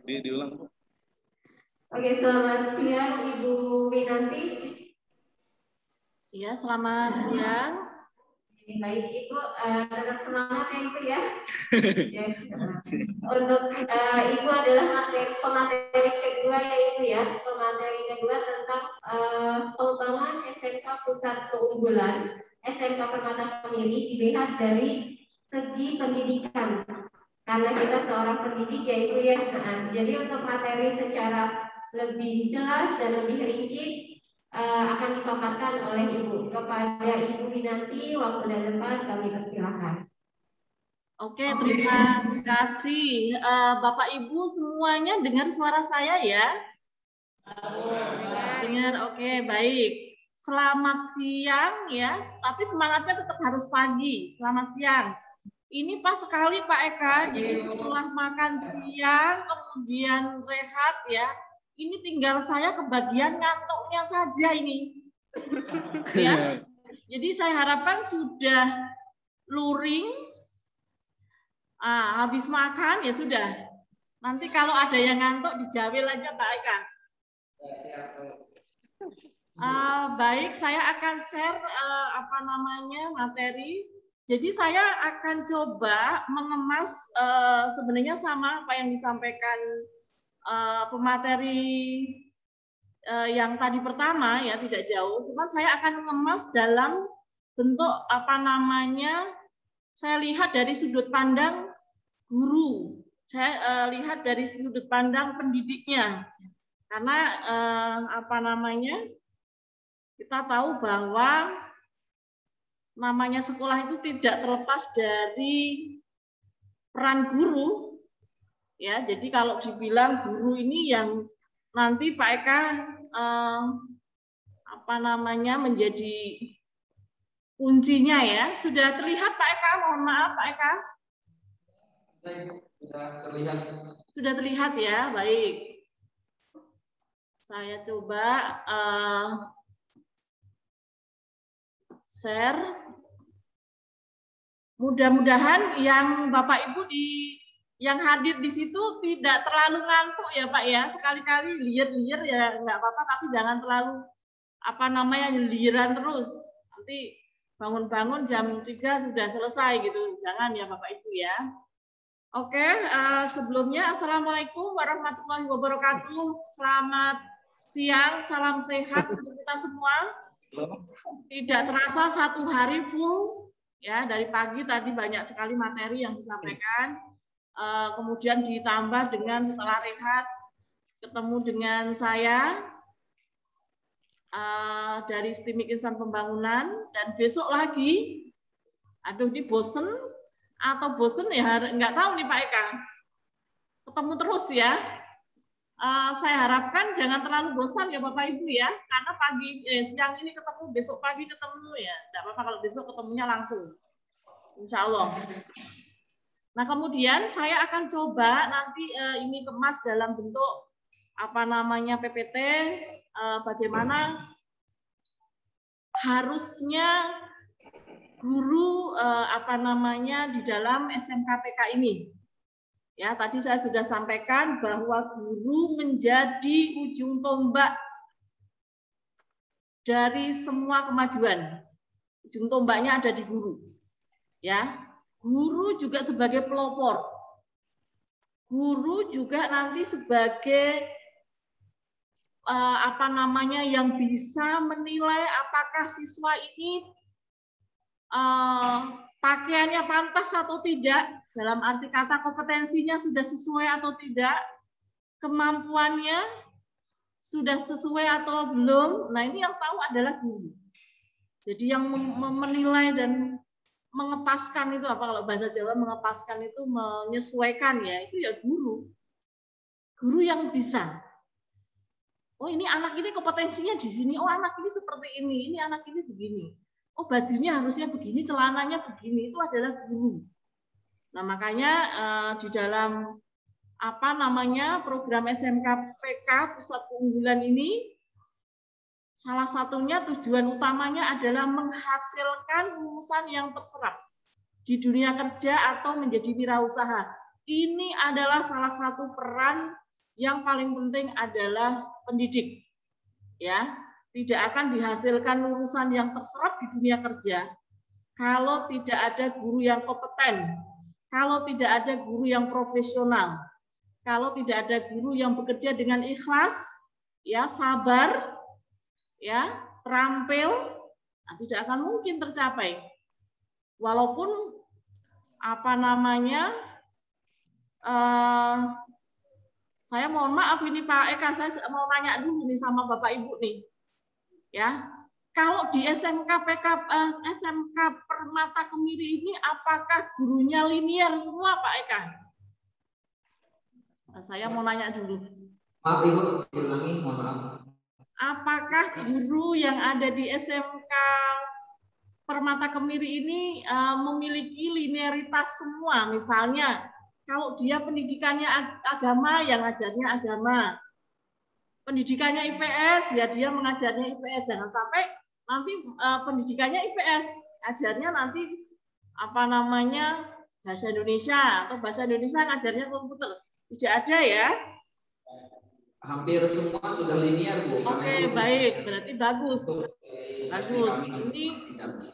Diulang. Oke, selamat siang Ibu Winanti. Iya, selamat siang. Baik, Ibu tetap semangat ya Ibu ya. Yes. Untuk Ibu adalah pemateri kedua ya Ibu ya. Pemateri kedua tentang pengembangan SMK Pusat Keunggulan SMK Permata Kemiri dilihat dari segi pendidikan. Karena kita seorang pendidik ya Ibu ya. Jadi untuk materi secara lebih jelas dan lebih rinci akan dipaparkan oleh Ibu. Kepada Ibu Winanti, waktu dan tempat kami persilahkan. Oke, terima kasih. Bapak Ibu semuanya dengar suara saya ya? Dengar, oke, baik. Selamat siang ya, tapi semangatnya tetap harus pagi. Selamat siang. Ini pas sekali Pak Eka, jadi setelah makan siang, kemudian rehat ya, ini tinggal saya kebagian ngantuknya saja ini. Ya, jadi saya harapkan sudah luring, habis makan ya sudah. Nanti kalau ada yang ngantuk dijawil aja Pak Eka. Baik, saya akan share materi. Jadi saya akan coba mengemas sebenarnya sama apa yang disampaikan pemateri yang tadi pertama ya, tidak jauh. Cuma saya akan mengemas dalam bentuk saya lihat dari sudut pandang guru. Saya lihat dari sudut pandang pendidiknya. Karena kita tahu bahwa namanya sekolah itu tidak terlepas dari peran guru, ya. Jadi kalau dibilang guru ini yang nanti Pak Eka menjadi kuncinya ya. Sudah terlihat Pak Eka? Mohon maaf Pak Eka. Sudah terlihat. Sudah terlihat ya, baik. Saya coba share. Mudah-mudahan yang Bapak Ibu yang hadir di situ tidak terlalu ngantuk ya Pak ya. Sekali-kali liar-liar ya nggak apa-apa, tapi jangan terlalu liaran terus. Nanti bangun-bangun jam 3 sudah selesai gitu. Jangan ya Bapak Ibu ya. Oke, sebelumnya Assalamualaikum warahmatullahi wabarakatuh. Selamat siang, salam sehat untuk kita semua. Tidak terasa satu hari full ya, dari pagi tadi banyak sekali materi yang disampaikan, kemudian ditambah dengan setelah rehat ketemu dengan saya dari STIMIK Insan Pembangunan, dan besok lagi, aduh ini bosen atau bosen ya, nggak tahu nih Pak Eka, ketemu terus ya. Saya harapkan jangan terlalu bosan ya Bapak Ibu ya, karena siang ini ketemu, besok pagi ketemu ya, tidak apa-apa kalau besok ketemunya langsung, insya Allah. Nah kemudian saya akan coba nanti ini kemas dalam bentuk PPT, bagaimana harusnya guru di dalam SMKPK ini. Ya, tadi saya sudah sampaikan bahwa guru menjadi ujung tombak dari semua kemajuan. Ujung tombaknya ada di guru. Ya, guru juga sebagai pelopor. Guru juga nanti sebagai yang bisa menilai apakah siswa ini pakaiannya pantas atau tidak. Dalam arti kata kompetensinya sudah sesuai atau tidak, kemampuannya sudah sesuai atau belum. Nah ini yang tahu adalah guru. Jadi yang menilai dan mengepaskan itu kalau bahasa Jawa mengepaskan itu menyesuaikan ya, itu ya guru. Guru yang bisa. Oh ini anak ini kompetensinya di sini, oh anak ini seperti ini anak ini begini. Oh bajunya harusnya begini, celananya begini, itu adalah guru. Nah, makanya di dalam program SMKPK Pusat Keunggulan ini salah satunya tujuan utamanya adalah menghasilkan lulusan yang terserap di dunia kerja atau menjadi wirausaha. ini adalah salah satu peran yang paling penting adalah pendidik. Ya, tidak akan dihasilkan lulusan yang terserap di dunia kerja kalau tidak ada guru yang kompeten, kalau tidak ada guru yang profesional, kalau tidak ada guru yang bekerja dengan ikhlas, ya, sabar, ya, terampil, nah, tidak akan mungkin tercapai. Walaupun apa namanya, saya mohon maaf ini Pak Eka, saya mau nanya dulu nih sama Bapak Ibu nih, ya. Kalau di SMK Permata Kemiri ini, apakah gurunya linear semua Pak Eka? Nah, saya mau nanya dulu. Maaf Ibu, ulangi, mohon maaf. Apakah guru yang ada di SMK Permata Kemiri ini memiliki linearitas semua? Misalnya, kalau dia pendidikannya agama, yang ngajarnya agama. Pendidikannya IPS, ya dia mengajarnya IPS. Jangan sampai nanti pendidikannya IPS, ajarnya nanti apa namanya bahasa Indonesia, atau bahasa Indonesia ngajarnya komputer. Tidak ada ya. Hampir semua sudah linear, Bu. Oke, baik. Berarti bagus. Bagus. Ini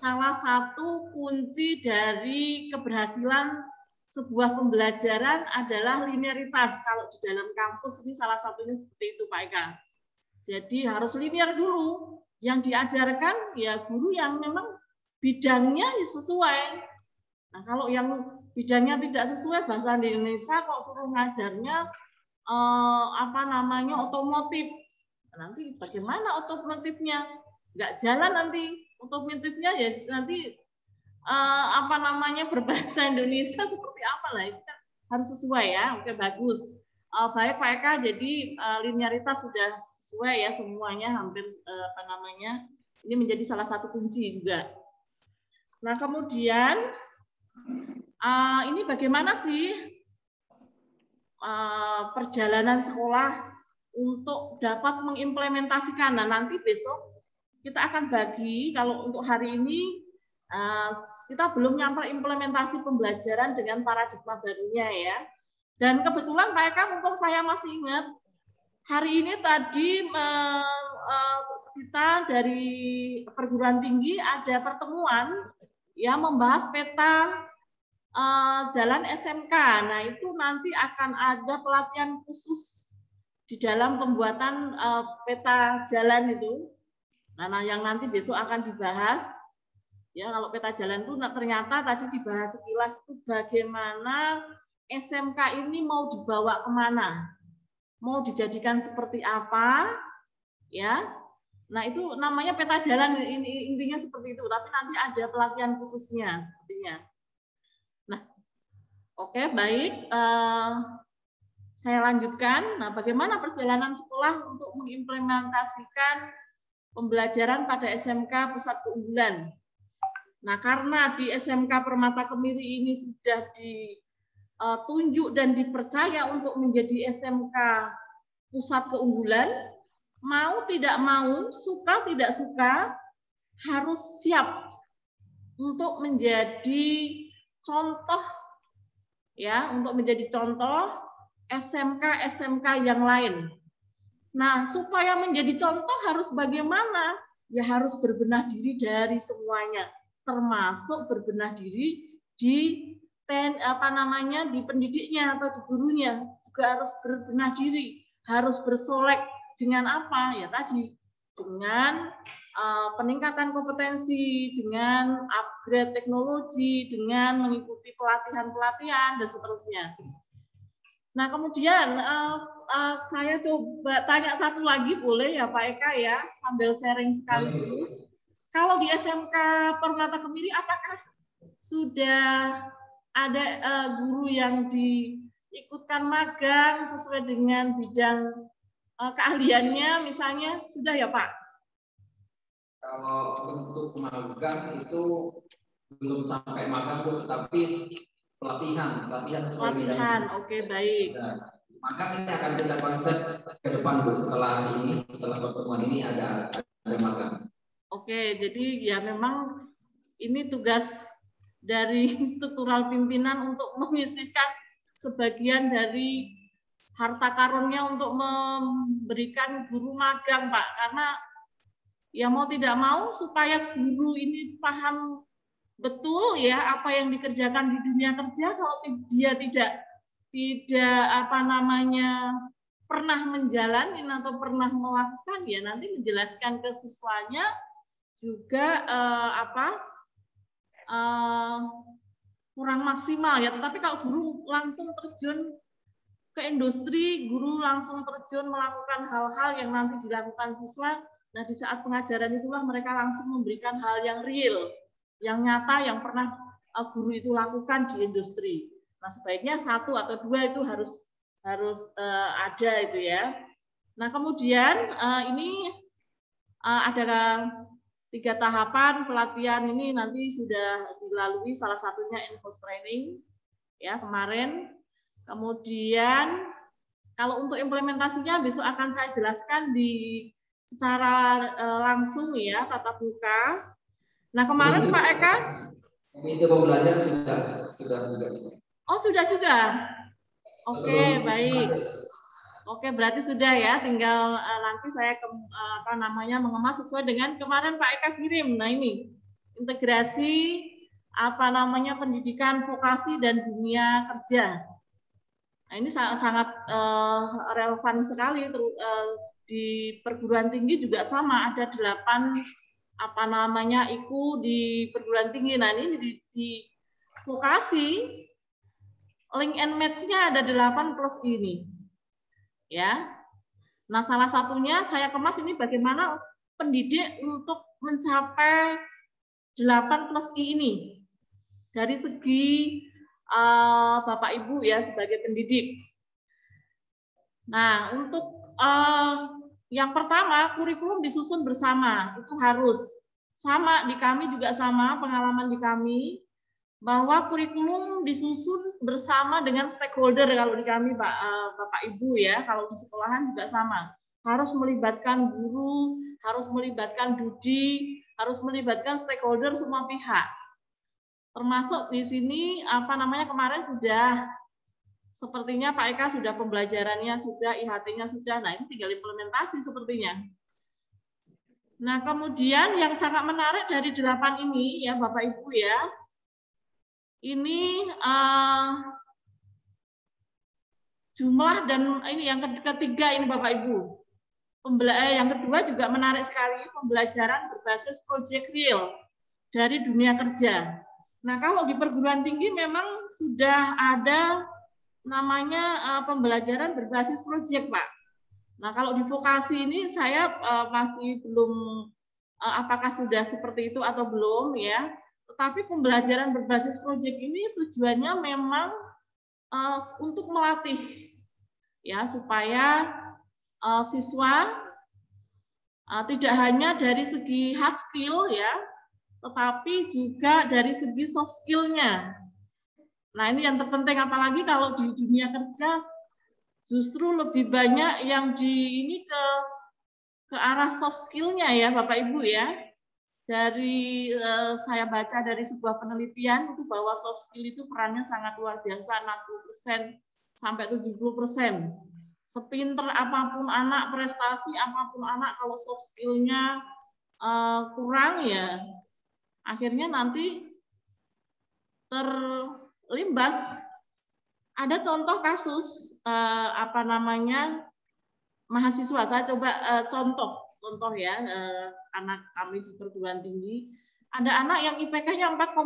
salah satu kunci dari keberhasilan sebuah pembelajaran adalah linearitas. Kalau di dalam kampus ini salah satunya seperti itu, Pak Eka. Jadi harus linear dulu. Yang diajarkan ya guru yang memang bidangnya sesuai. Nah, kalau yang bidangnya tidak sesuai bahasa Indonesia kok suruh ngajarnya apa namanya otomotif. Nanti bagaimana otomotifnya? Nggak jalan nanti otomotifnya, ya nanti apa namanya berbahasa Indonesia seperti apa lah, itu kan harus sesuai ya. Oke, bagus. Baik Pak Eka, jadi linearitas sudah sesuai ya semuanya, hampir apa namanya, ini menjadi salah satu kunci juga. Nah, kemudian ini bagaimana sih perjalanan sekolah untuk dapat mengimplementasikan? Nah, nanti besok kita akan bagi, kalau untuk hari ini kita belum nyampe implementasi pembelajaran dengan paradigma barunya ya. Dan kebetulan Pak Eka, mumpung saya masih ingat, hari ini tadi kita dari perguruan tinggi ada pertemuan ya membahas peta jalan SMK. Nah, itu nanti akan ada pelatihan khusus di dalam pembuatan peta jalan itu. Nah, yang nanti besok akan dibahas. Ya, kalau peta jalan itu ternyata tadi dibahas sekilas itu bagaimana SMK ini mau dibawa kemana, mau dijadikan seperti apa, ya. Nah, itu namanya peta jalan, ini intinya seperti itu. Tapi nanti ada pelatihan khususnya sepertinya. Nah, oke, baik. Saya lanjutkan. Nah, bagaimana perjalanan sekolah untuk mengimplementasikan pembelajaran pada SMK Pusat Keunggulan? Nah, karena di SMK Permata Kemiri ini sudah ditunjuk dan dipercaya untuk menjadi SMK Pusat Keunggulan, mau tidak mau, suka tidak suka, harus siap untuk menjadi contoh, ya, untuk menjadi contoh SMK-SMK yang lain. Nah, supaya menjadi contoh harus bagaimana? Ya harus berbenah diri dari semuanya, termasuk berbenah diri di di pendidiknya atau di gurunya, juga harus berbenah diri, harus bersolek dengan apa? Ya tadi, dengan peningkatan kompetensi, dengan upgrade teknologi, dengan mengikuti pelatihan-pelatihan dan seterusnya. Nah, kemudian saya coba tanya satu lagi, boleh ya Pak Eka ya, sambil sharing sekaligus. Kalau di SMK Permata Kemiri, apakah sudah ada guru yang diikutkan magang sesuai dengan bidang keahliannya, misalnya sudah ya Pak? Kalau untuk magang itu belum sampai magang, tetapi pelatihan sesuai bidang. Oke, baik. Nah, magang ini akan kita konsep ke depan, Bu. Setelah pertemuan ini ada magang. Oke, jadi ya memang ini tugas dari struktural pimpinan untuk menyisihkan sebagian dari harta karunnya untuk memberikan guru magang, Pak, karena ya mau tidak mau supaya guru ini paham betul ya apa yang dikerjakan di dunia kerja. Kalau dia tidak apa namanya pernah menjalani atau pernah melakukan, ya nanti menjelaskan ke siswanya juga kurang maksimal ya. Tetapi kalau guru langsung terjun ke industri, guru langsung terjun melakukan hal-hal yang nanti dilakukan siswa, nah di saat pengajaran itulah mereka langsung memberikan hal yang real, yang nyata, yang pernah guru itu lakukan di industri. Nah sebaiknya 1 atau 2 itu harus ada itu ya. Nah kemudian ini ada 3 tahapan pelatihan ini nanti sudah dilalui, salah satunya in-house training ya kemarin. Kemudian kalau untuk implementasinya besok akan saya jelaskan secara langsung ya, tatap muka. Nah kemarin Pak Eka. Komite pembelajaran sudah juga. Oh sudah juga. Oke, baik. Oke, berarti sudah ya. Tinggal nanti saya mengemas sesuai dengan kemarin Pak Eka kirim. Nah ini integrasi pendidikan vokasi dan dunia kerja. Nah ini sangat relevan sekali. Di perguruan tinggi juga sama, ada 8 IKU di perguruan tinggi. Nah ini di vokasi link and match-nya ada 8 plus ini. Ya. Nah, salah satunya saya kemas ini bagaimana pendidik untuk mencapai 8 plus I ini. Dari segi Bapak Ibu ya sebagai pendidik. Nah, untuk yang pertama kurikulum disusun bersama, itu harus. Sama di kami juga sama, pengalaman di kami bahwa kurikulum disusun bersama dengan stakeholder kalau di kami Bapak Ibu ya, kalau di sekolahan juga sama. Harus melibatkan guru, harus melibatkan DUDI, harus melibatkan stakeholder semua pihak. Termasuk di sini kemarin sudah sepertinya Pak Eka sudah pembelajarannya sudah, IHT-nya sudah. Nah, ini tinggal implementasi sepertinya. Nah, kemudian yang sangat menarik dari 8 ini ya Bapak Ibu ya. Ini jumlah dan ini yang ketiga ini Bapak Ibu. Yang kedua juga menarik sekali, pembelajaran berbasis project real dari dunia kerja. Nah, kalau di perguruan tinggi memang sudah ada namanya pembelajaran berbasis project, Pak. Nah, kalau di vokasi ini saya masih belum apakah sudah seperti itu atau belum ya. Tetapi pembelajaran berbasis project ini tujuannya memang untuk melatih ya supaya siswa tidak hanya dari segi hard skill ya, tetapi juga dari segi soft skill-nya. Nah, ini yang terpenting apalagi kalau di dunia kerja justru lebih banyak yang ke arah soft skill-nya ya Bapak Ibu ya. Dari saya baca dari sebuah penelitian itu bahwa soft skill itu perannya sangat luar biasa, 60% sampai 70%. Sepinter apapun anak, prestasi apapun anak, kalau soft skill-nya kurang ya akhirnya nanti terlimbas. Ada contoh kasus mahasiswa, saya coba contoh ya, anak kami di perguruan tinggi, ada anak yang IPK-nya 4,0.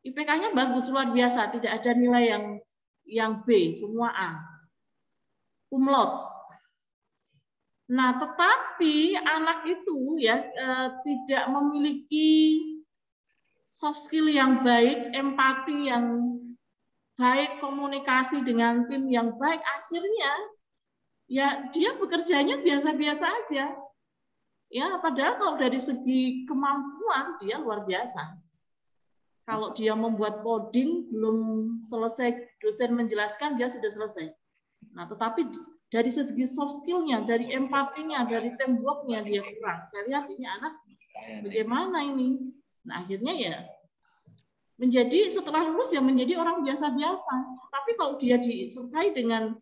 IPK-nya bagus, luar biasa, tidak ada nilai yang B, semua A. Cum laude. Nah, tetapi anak itu ya tidak memiliki soft skill yang baik, empati yang baik, komunikasi dengan tim yang baik, akhirnya ya dia bekerjanya biasa-biasa aja. Ya, padahal kalau dari segi kemampuan dia luar biasa. Kalau dia membuat coding belum selesai dosen menjelaskan dia sudah selesai. Nah, tetapi dari segi soft skill-nya, dari empatinya, dari teamwork-nya dia kurang. Saya lihat ini anak bagaimana ini. Nah, akhirnya ya setelah lulus ya menjadi orang biasa-biasa. Tapi kalau dia disertai dengan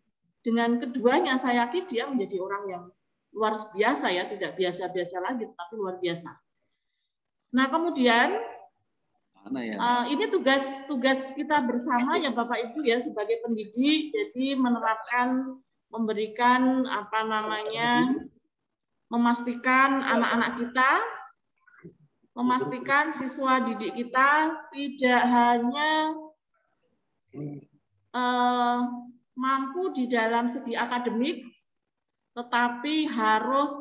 keduanya, saya yakin dia menjadi orang yang luar biasa ya, tidak biasa-biasa lagi, tapi luar biasa. Nah kemudian ini tugas kita bersama ya Bapak Ibu ya sebagai pendidik, jadi memberikan memastikan anak-anak kita, memastikan siswa didik kita tidak hanya mampu di dalam segi akademik, tetapi harus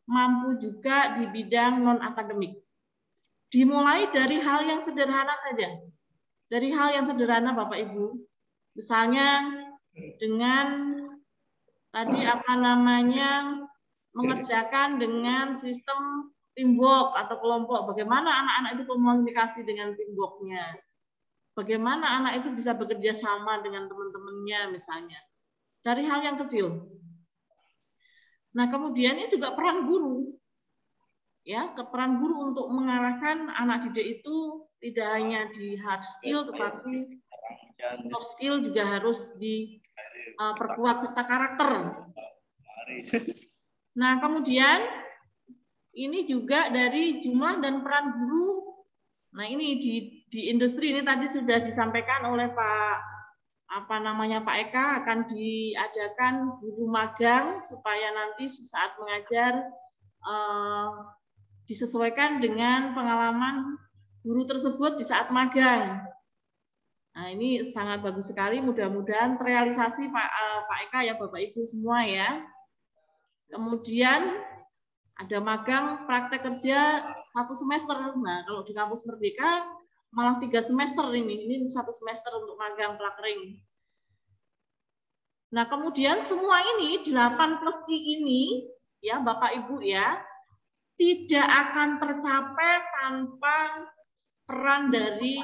mampu juga di bidang non-akademik. Dimulai dari hal yang sederhana saja. Dari hal yang sederhana Bapak Ibu. Misalnya dengan tadi mengerjakan dengan sistem teamwork atau kelompok. Bagaimana anak-anak itu komunikasi dengan teamwork-nya. Bagaimana anak itu bisa bekerja sama dengan teman-temannya misalnya. Dari hal yang kecil. Nah, kemudian ini juga peran guru. Ya, peran guru untuk mengarahkan anak didik itu tidak hanya di hard skill, tetapi soft skill juga harus diperkuat serta karakter. Nah, kemudian ini juga dari jumlah dan peran guru. Nah, ini di industri ini tadi sudah disampaikan oleh Pak Eka, akan diadakan guru magang supaya nanti saat mengajar disesuaikan dengan pengalaman guru tersebut di saat magang. Nah, ini sangat bagus sekali. Mudah-mudahan terrealisasi Pak Eka ya, Bapak Ibu semua ya. Kemudian ada magang praktek kerja 1 semester. Nah, kalau di kampus Merdeka malah 3 semester ini 1 semester untuk magang pelakering. Nah, kemudian semua ini 8+I ini ya Bapak Ibu ya, tidak akan tercapai tanpa peran dari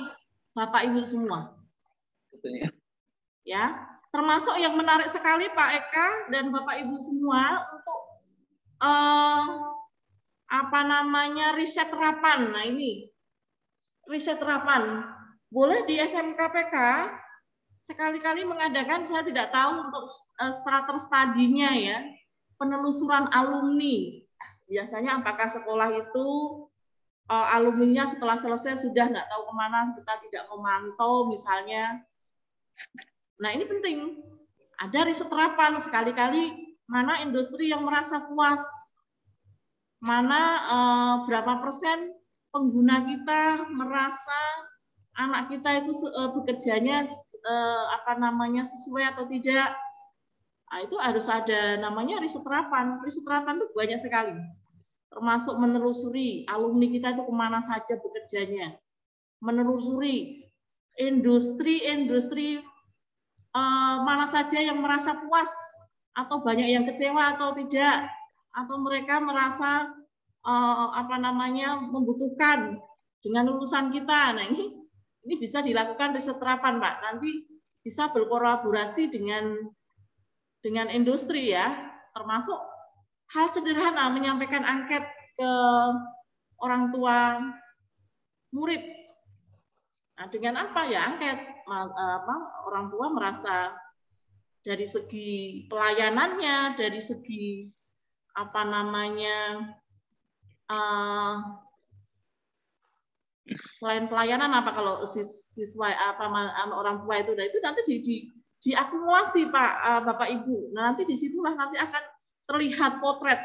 Bapak Ibu semua. Ya, termasuk yang menarik sekali Pak Eka dan Bapak Ibu semua untuk riset terapan. Nah, ini riset terapan. Boleh di SMKPK sekali-kali mengadakan, saya tidak tahu untuk strater studinya ya, penelusuran alumni. Biasanya apakah sekolah itu alumninya setelah selesai sudah nggak tahu kemana, kita tidak memantau misalnya. Nah, ini penting. Ada riset terapan, sekali-kali mana industri yang merasa puas, mana berapa persen pengguna kita merasa anak kita itu bekerjanya sesuai atau tidak. Nah, itu harus ada namanya riset terapan. Riset terapan itu banyak sekali. Termasuk menelusuri alumni kita itu kemana saja bekerjanya. Menelusuri industri mana saja yang merasa puas atau banyak yang kecewa atau tidak, atau mereka merasa membutuhkan dengan lulusan kita. Nah, ini bisa dilakukan riset terapan, Pak. Nanti bisa berkolaborasi dengan industri ya, termasuk hal sederhana menyampaikan angket ke orang tua murid. Nah, dengan apa ya angket? Orang tua merasa dari segi pelayanannya, dari segi selain pelayanan kalau siswa orang tua itu nanti diakumulasi Bapak Ibu. Nah, nanti disitulah nanti akan terlihat potret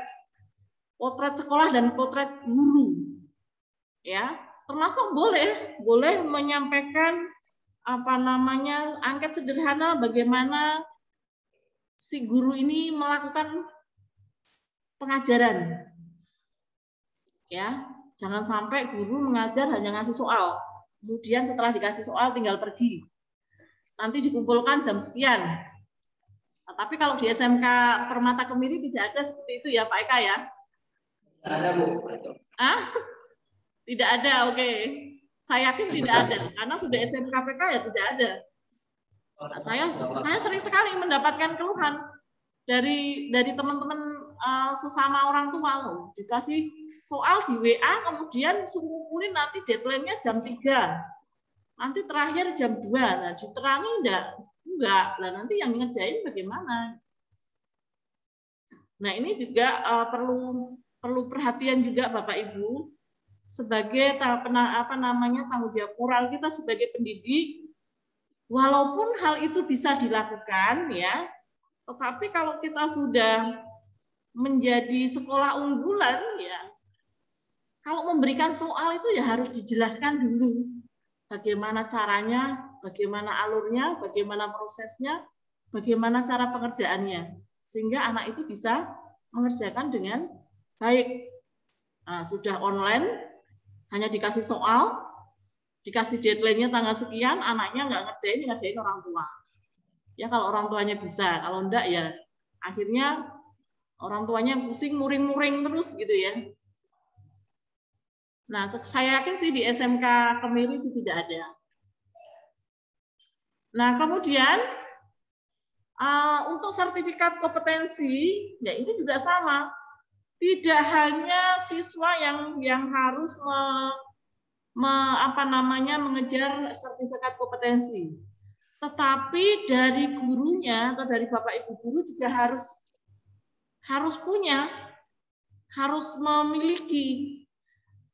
sekolah dan potret guru. Ya, termasuk boleh menyampaikan angket sederhana bagaimana si guru ini melakukan pengajaran. Ya, jangan sampai guru mengajar hanya ngasih soal. Kemudian setelah dikasih soal tinggal pergi. Nanti dikumpulkan jam sekian. Nah, tapi kalau di SMK Permata Kemiri tidak ada seperti itu ya Pak Eka ya? Tidak ada, Bu. Tidak ada, oke. Saya yakin tidak ada, karena sudah SMKPK ya tidak ada. Nah, saya sering sekali mendapatkan keluhan dari teman-teman sesama orang tua. Dikasih soal di WA, kemudian suruh kumpulin nanti deadline-nya jam 3. nanti terakhir jam 2, nah diterangi enggak, lah nanti yang ngerjain bagaimana? Nah ini juga perlu perhatian juga Bapak Ibu sebagai tanggung jawab moral kita sebagai pendidik. Walaupun hal itu bisa dilakukan ya, tetapi kalau kita sudah menjadi sekolah unggulan ya, kalau memberikan soal itu ya harus dijelaskan dulu bagaimana caranya, bagaimana alurnya, bagaimana prosesnya, bagaimana cara pengerjaannya, sehingga anak itu bisa mengerjakan dengan baik. Nah, sudah online, hanya dikasih soal, dikasih deadline-nya tanggal sekian, anaknya nggak ngerjain orang tua. Ya kalau orang tuanya bisa, kalau enggak ya akhirnya orang tuanya pusing, muring-muring terus gitu ya. Nah, saya yakin sih di SMK Kemiri sih tidak ada. Nah, kemudian untuk sertifikat kompetensi, ya ini juga sama. Tidak hanya siswa yang harus mengejar sertifikat kompetensi, tetapi dari gurunya atau dari Bapak Ibu guru juga harus memiliki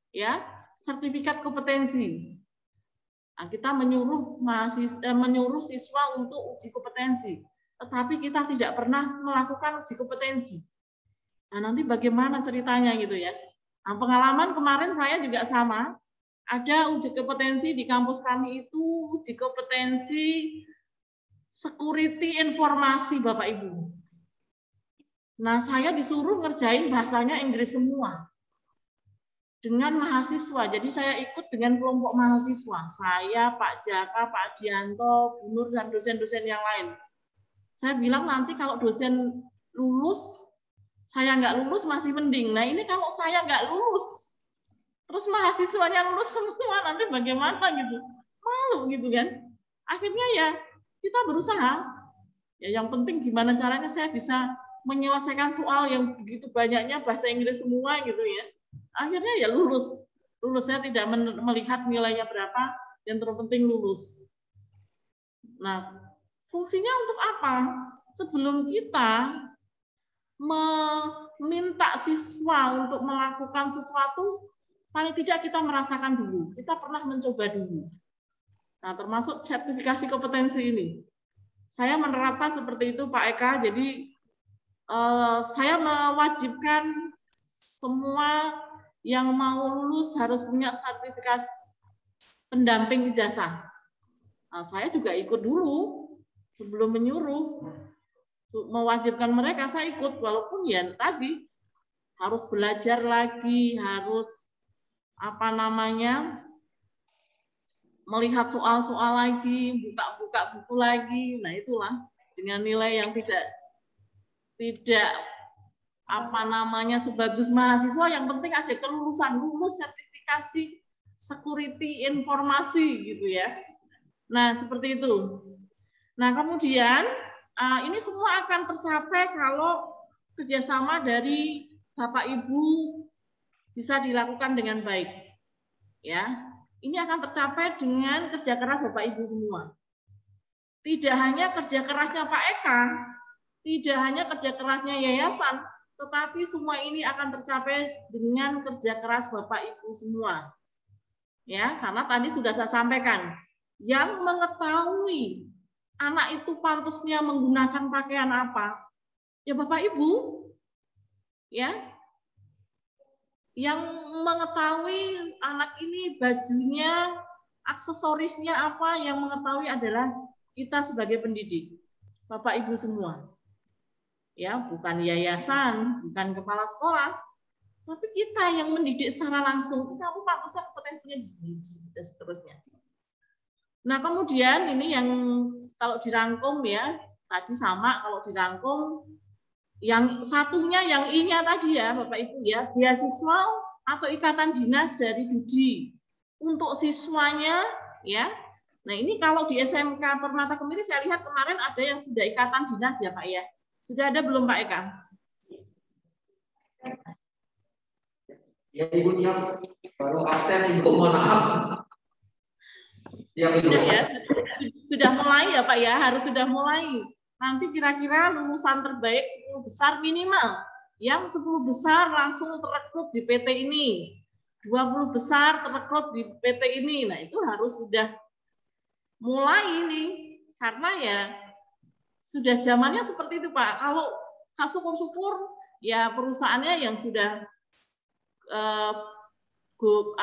ya sertifikat kompetensi. Nah, kita menyuruh siswa untuk uji kompetensi, tetapi kita tidak pernah melakukan uji kompetensi. Nah, nanti bagaimana ceritanya gitu ya. Nah, pengalaman kemarin saya juga sama. Ada uji kompetensi di kampus kami itu uji kompetensi security informasi Bapak Ibu. Nah, saya disuruh ngerjain bahasanya Inggris semua. Dengan mahasiswa, jadi saya ikut dengan kelompok mahasiswa. Saya, Pak Jaka, Pak Dianto, Bu Nur, dan dosen-dosen yang lain. Saya bilang nanti kalau dosen lulus, saya nggak lulus masih mending. Nah ini kalau saya nggak lulus, terus mahasiswanya lulus semua, nanti bagaimana gitu? Malu gitu kan? Akhirnya ya kita berusaha. Ya yang penting gimana caranya saya bisa menyelesaikan soal yang begitu banyaknya bahasa Inggris semua gitu ya. Akhirnya ya lulus. Saya tidak melihat nilainya berapa, yang terpenting lulus. Nah, fungsinya untuk apa? Sebelum kita meminta siswa untuk melakukan sesuatu, paling tidak kita merasakan dulu. Kita pernah mencoba dulu. Nah, termasuk sertifikasi kompetensi ini. Saya menerapkan seperti itu Pak Eka, jadi saya mewajibkan semua yang mau lulus harus punya sertifikasi pendamping ijazah. Nah, saya juga ikut dulu sebelum menyuruh, mewajibkan mereka saya ikut, walaupun ya tadi harus belajar lagi, harus melihat soal-soal lagi, buka-buka buku lagi. Nah itulah dengan nilai yang tidak sebagus mahasiswa, yang penting ada kelulusan, lulus sertifikasi security informasi gitu ya. Nah seperti itu. Nah kemudian ini semua akan tercapai kalau kerjasama dari Bapak Ibu bisa dilakukan dengan baik. Ya, ini akan tercapai dengan kerja keras Bapak Ibu semua. Tidak hanya kerja kerasnya Pak Eka, tidak hanya kerja kerasnya yayasan, tetapi semua ini akan tercapai dengan kerja keras Bapak Ibu semua. Ya, karena tadi sudah saya sampaikan, yang mengetahui anak itu pantasnya menggunakan pakaian apa, ya Bapak Ibu, ya, yang mengetahui anak ini bajunya, aksesorisnya apa, yang mengetahui adalah kita sebagai pendidik, Bapak Ibu semua. Ya, bukan yayasan, bukan kepala sekolah, tapi kita yang mendidik secara langsung. Kamu pantasnya kompetensinya di sini dan seterusnya. Nah, kemudian ini yang kalau dirangkum ya, tadi sama kalau dirangkum, yang satunya yang I-nya tadi ya, Bapak Ibu ya, beasiswa atau ikatan dinas dari DUDI untuk siswanya ya. Nah, ini kalau di SMK Permata Kemiri saya lihat kemarin ada yang sudah ikatan dinas ya, Pak ya. Sudah ada belum Pak Eka? Ya Ibu siap, baru absen Ibu, mohon maaf. Ya, sudah ya, sudah mulai ya Pak ya, harus sudah mulai. Nanti kira-kira lulusan terbaik 10 besar minimal. Yang 10 besar langsung terekrut di PT ini. 20 besar terekrut di PT ini. Nah, itu harus sudah mulai ini. Karena ya sudah zamannya seperti itu Pak. Kalau syukur-syukur ya perusahaannya yang sudah go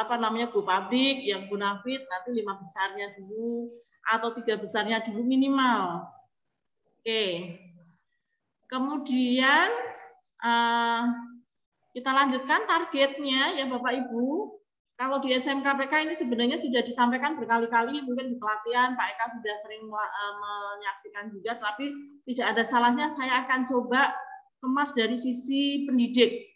pabrik, yang Bonafit nanti 5 besarnya dulu atau 3 besarnya dulu minimal. Oke. Kemudian kita lanjutkan targetnya ya Bapak Ibu. Kalau di SMKPK ini sebenarnya sudah disampaikan berkali-kali, mungkin di pelatihan Pak Eka sudah sering menyaksikan juga, tapi tidak ada salahnya saya akan coba kemas dari sisi pendidik.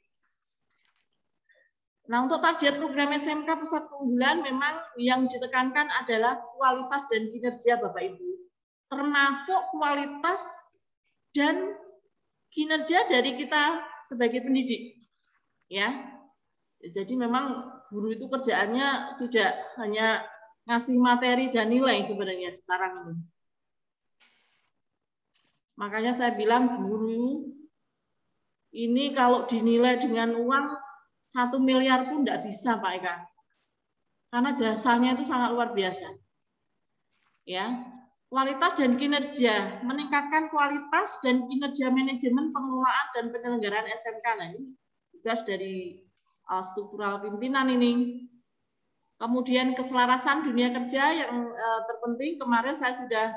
Nah, untuk target program SMK Pusat Keunggulan memang yang ditekankan adalah kualitas dan kinerja Bapak Ibu. Termasuk kualitas dan kinerja dari kita sebagai pendidik. Ya. Jadi memang guru itu kerjaannya tidak hanya ngasih materi dan nilai sebenarnya sekarang ini. Makanya saya bilang guru ini kalau dinilai dengan uang 1 miliar pun tidak bisa Pak Eka. Karena jasanya itu sangat luar biasa. Ya. Kualitas dan kinerja, meningkatkan kualitas dan kinerja manajemen pengelolaan dan penyelenggaraan SMK. Nah, ini tugas dari struktural pimpinan ini. Kemudian keselarasan dunia kerja yang terpenting kemarin saya sudah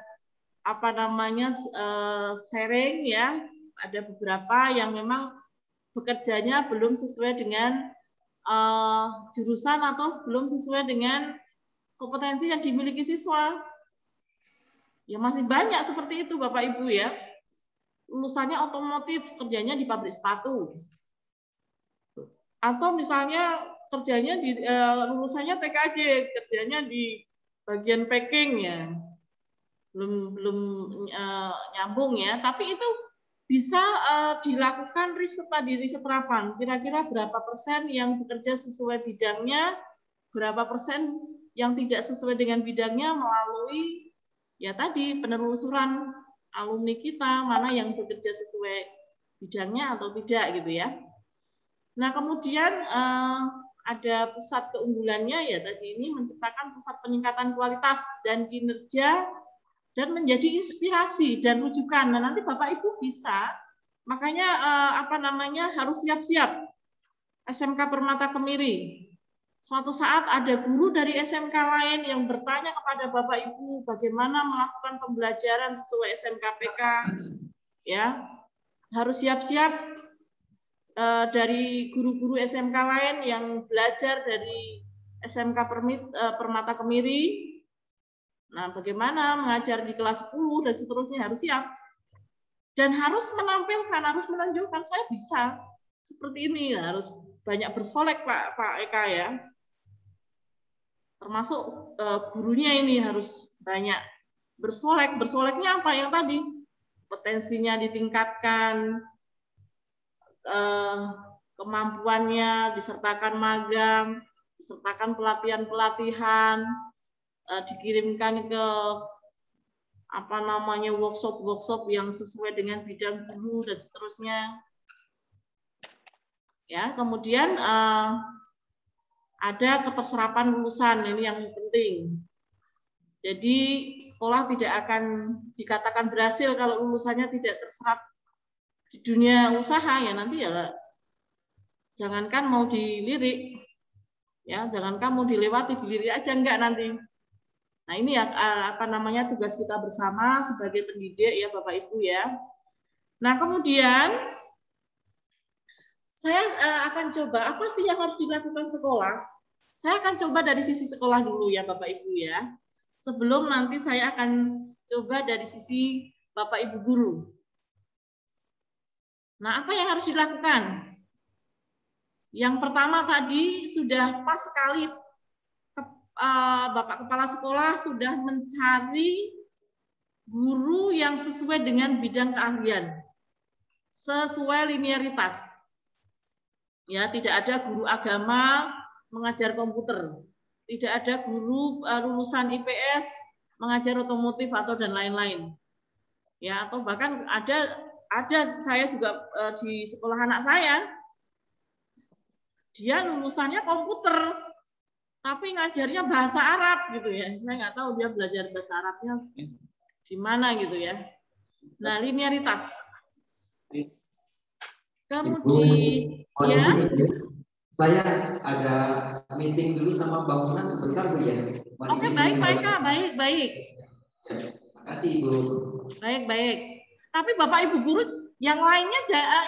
sharing ya, ada beberapa yang memang bekerjanya belum sesuai dengan jurusan atau belum sesuai dengan kompetensi yang dimiliki siswa. Ya masih banyak seperti itu Bapak Ibu ya. Lulusannya otomotif, kerjanya di pabrik sepatu. Atau misalnya kerjanya di lulusannya TKJ, kerjanya di bagian packing ya. Belum nyambung ya, tapi itu bisa dilakukan riset terapan. Kira-kira berapa persen yang bekerja sesuai bidangnya, berapa persen yang tidak sesuai dengan bidangnya melalui ya tadi penelusuran alumni kita, mana yang bekerja sesuai bidangnya atau tidak gitu ya. Nah, kemudian ada pusat keunggulannya ya tadi ini menciptakan pusat peningkatan kualitas dan kinerja dan menjadi inspirasi dan rujukan. Nah, nanti Bapak Ibu bisa, makanya harus siap-siap SMK Permata Kemiri. Suatu saat ada guru dari SMK lain yang bertanya kepada Bapak Ibu bagaimana melakukan pembelajaran sesuai SMKPK. Ya, harus siap-siap dari guru-guru SMK lain yang belajar dari SMK Permata Kemiri. Nah, bagaimana mengajar di kelas 10 dan seterusnya harus siap. Dan harus menampilkan, harus menunjukkan saya bisa. Seperti ini, harus banyak bersolek Pak Eka ya. Termasuk gurunya ini harus banyak bersolek. Bersoleknya apa yang tadi? Potensinya ditingkatkan, kemampuannya, disertakan magang, disertakan pelatihan-pelatihan, dikirimkan ke workshop yang sesuai dengan bidang guru dan seterusnya. Ya, kemudian ada keterserapan lulusan, ini yang penting. Jadi sekolah tidak akan dikatakan berhasil kalau lulusannya tidak terserap di dunia usaha ya, nanti ya jangankan mau dilirik, ya jangankan mau dilewati, dilirik aja enggak nanti. Nah, ini ya tugas kita bersama sebagai pendidik ya Bapak Ibu ya. Nah, kemudian saya akan coba apa sih yang harus dilakukan sekolah? Saya akan coba dari sisi sekolah dulu ya Bapak Ibu ya. Sebelum nanti saya akan coba dari sisi Bapak Ibu guru. Nah, apa yang harus dilakukan? Yang pertama tadi sudah pas sekali Bapak Kepala Sekolah sudah mencari guru yang sesuai dengan bidang keahlian, sesuai linearitas. Ya, tidak ada guru agama mengajar komputer. tidak ada guru lulusan IPS mengajar otomotif atau dan lain-lain. Ya, atau bahkan ada saya juga di sekolah anak saya, dia lulusannya komputer, tapi ngajarnya bahasa Arab gitu ya. Saya nggak tahu dia belajar bahasa Arabnya gimana gitu ya. Nah, linearitas. Kemudian, ya. Saya ada meeting dulu sama Bang Ustaz sebentar Bu ya. Oke, baik, Kak. Baik. Terima kasih Ibu. Baik. Tapi Bapak Ibu guru yang lainnya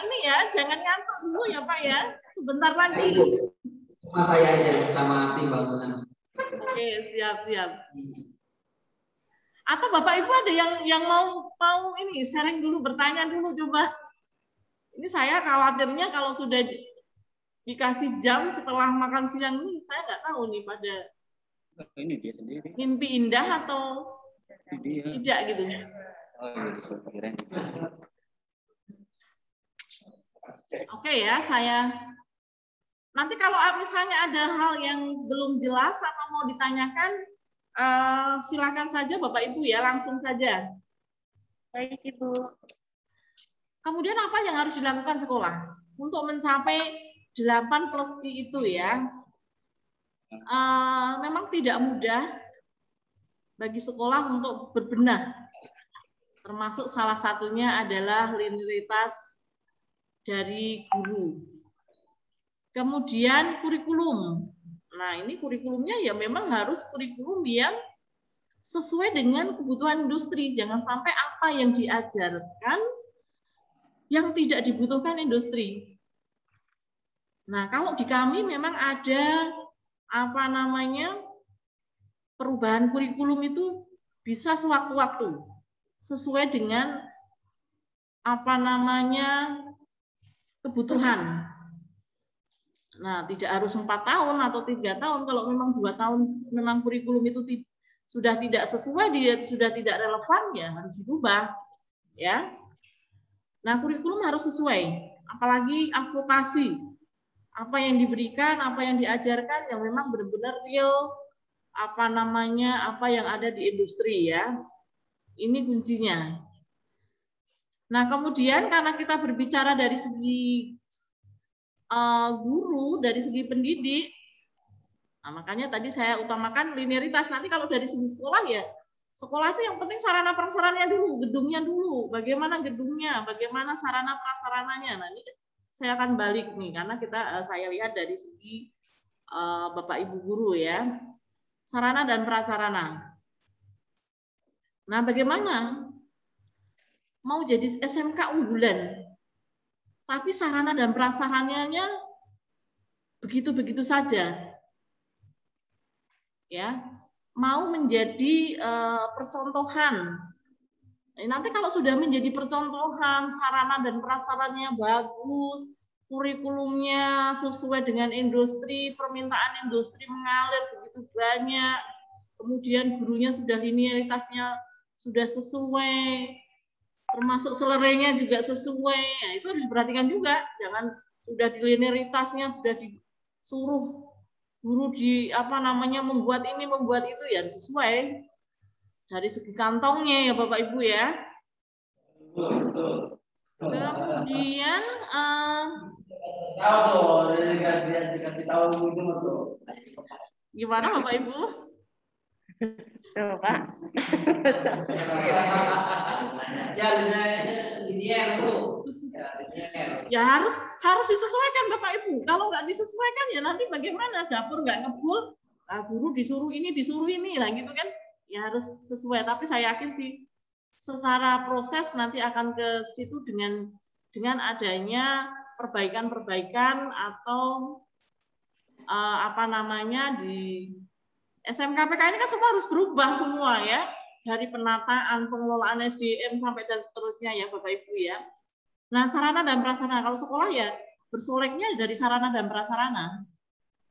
ini ya, jangan ngantuk dulu ya Pak ya. Sebentar lagi. Cuma saya aja sama tim bangunan. Oke, siap. Atau Bapak Ibu ada yang mau ini sharing dulu, bertanya dulu coba. Ini saya khawatirnya kalau sudah dikasih jam setelah makan siang ini, saya nggak tahu nih pada ini dia sendiri. Mimpi indah atau tidak gitu. Oke ya, saya nanti kalau misalnya ada hal yang belum jelas atau mau ditanyakan, silakan saja Bapak Ibu ya, langsung saja. Baik Ibu. Kemudian apa yang harus dilakukan sekolah untuk mencapai 8+I itu ya? Memang tidak mudah bagi sekolah untuk berbenah. Termasuk salah satunya adalah linearitas dari guru. Kemudian kurikulum. Nah, ini kurikulumnya ya memang harus kurikulum yang sesuai dengan kebutuhan industri. Jangan sampai apa yang diajarkan yang tidak dibutuhkan industri. Nah, kalau di kami memang ada perubahan kurikulum itu bisa sewaktu-waktu sesuai dengan kebutuhan. Nah, tidak harus 4 tahun atau 3 tahun. Kalau memang 2 tahun memang kurikulum itu sudah tidak sesuai, sudah tidak relevan, ya harus dirubah. Ya. Nah, kurikulum harus sesuai. Apalagi advokasi. Apa yang diberikan, apa yang diajarkan yang memang benar-benar real, apa yang ada di industri ya. Ini kuncinya. Nah, kemudian karena kita berbicara dari segi guru, dari segi pendidik, nah, makanya tadi saya utamakan linearitas. Nanti kalau dari segi sekolah ya, sekolah itu yang penting sarana prasarananya dulu, gedungnya dulu. Bagaimana gedungnya, bagaimana sarana prasarananya. Nah, ini saya akan balik nih, karena saya lihat dari segi Bapak Ibu guru ya, sarana dan prasarana. Nah, bagaimana mau jadi SMK unggulan, tapi sarana dan prasarananya begitu-begitu saja, ya, mau menjadi percontohan. Nanti kalau sudah menjadi percontohan, sarana dan prasarannya bagus, kurikulumnya sesuai dengan industri, permintaan industri mengalir begitu banyak, kemudian gurunya sudah linearitasnya sudah sesuai, termasuk selerenya juga sesuai, nah, itu harus diperhatikan juga. Jangan sudah di linearitasnya sudah disuruh guru membuat ini membuat itu, ya harus sesuai dari segi kantongnya ya Bapak Ibu ya. Kemudian dikasih tahu gimana Bapak Ibu? Pak. Ya harus disesuaikan Bapak Ibu. Kalau nggak disesuaikan ya nanti bagaimana? Dapur nggak ngebul, guru disuruh ini lah gitu kan? Ya harus sesuai. Tapi saya yakin sih secara proses nanti akan ke situ dengan adanya perbaikan atau di SMKPK ini kan semua harus berubah semua ya, dari penataan, pengelolaan SDM sampai dan seterusnya ya Bapak Ibu ya. Nah, sarana dan prasarana kalau sekolah ya bersoleknya dari sarana dan prasarana.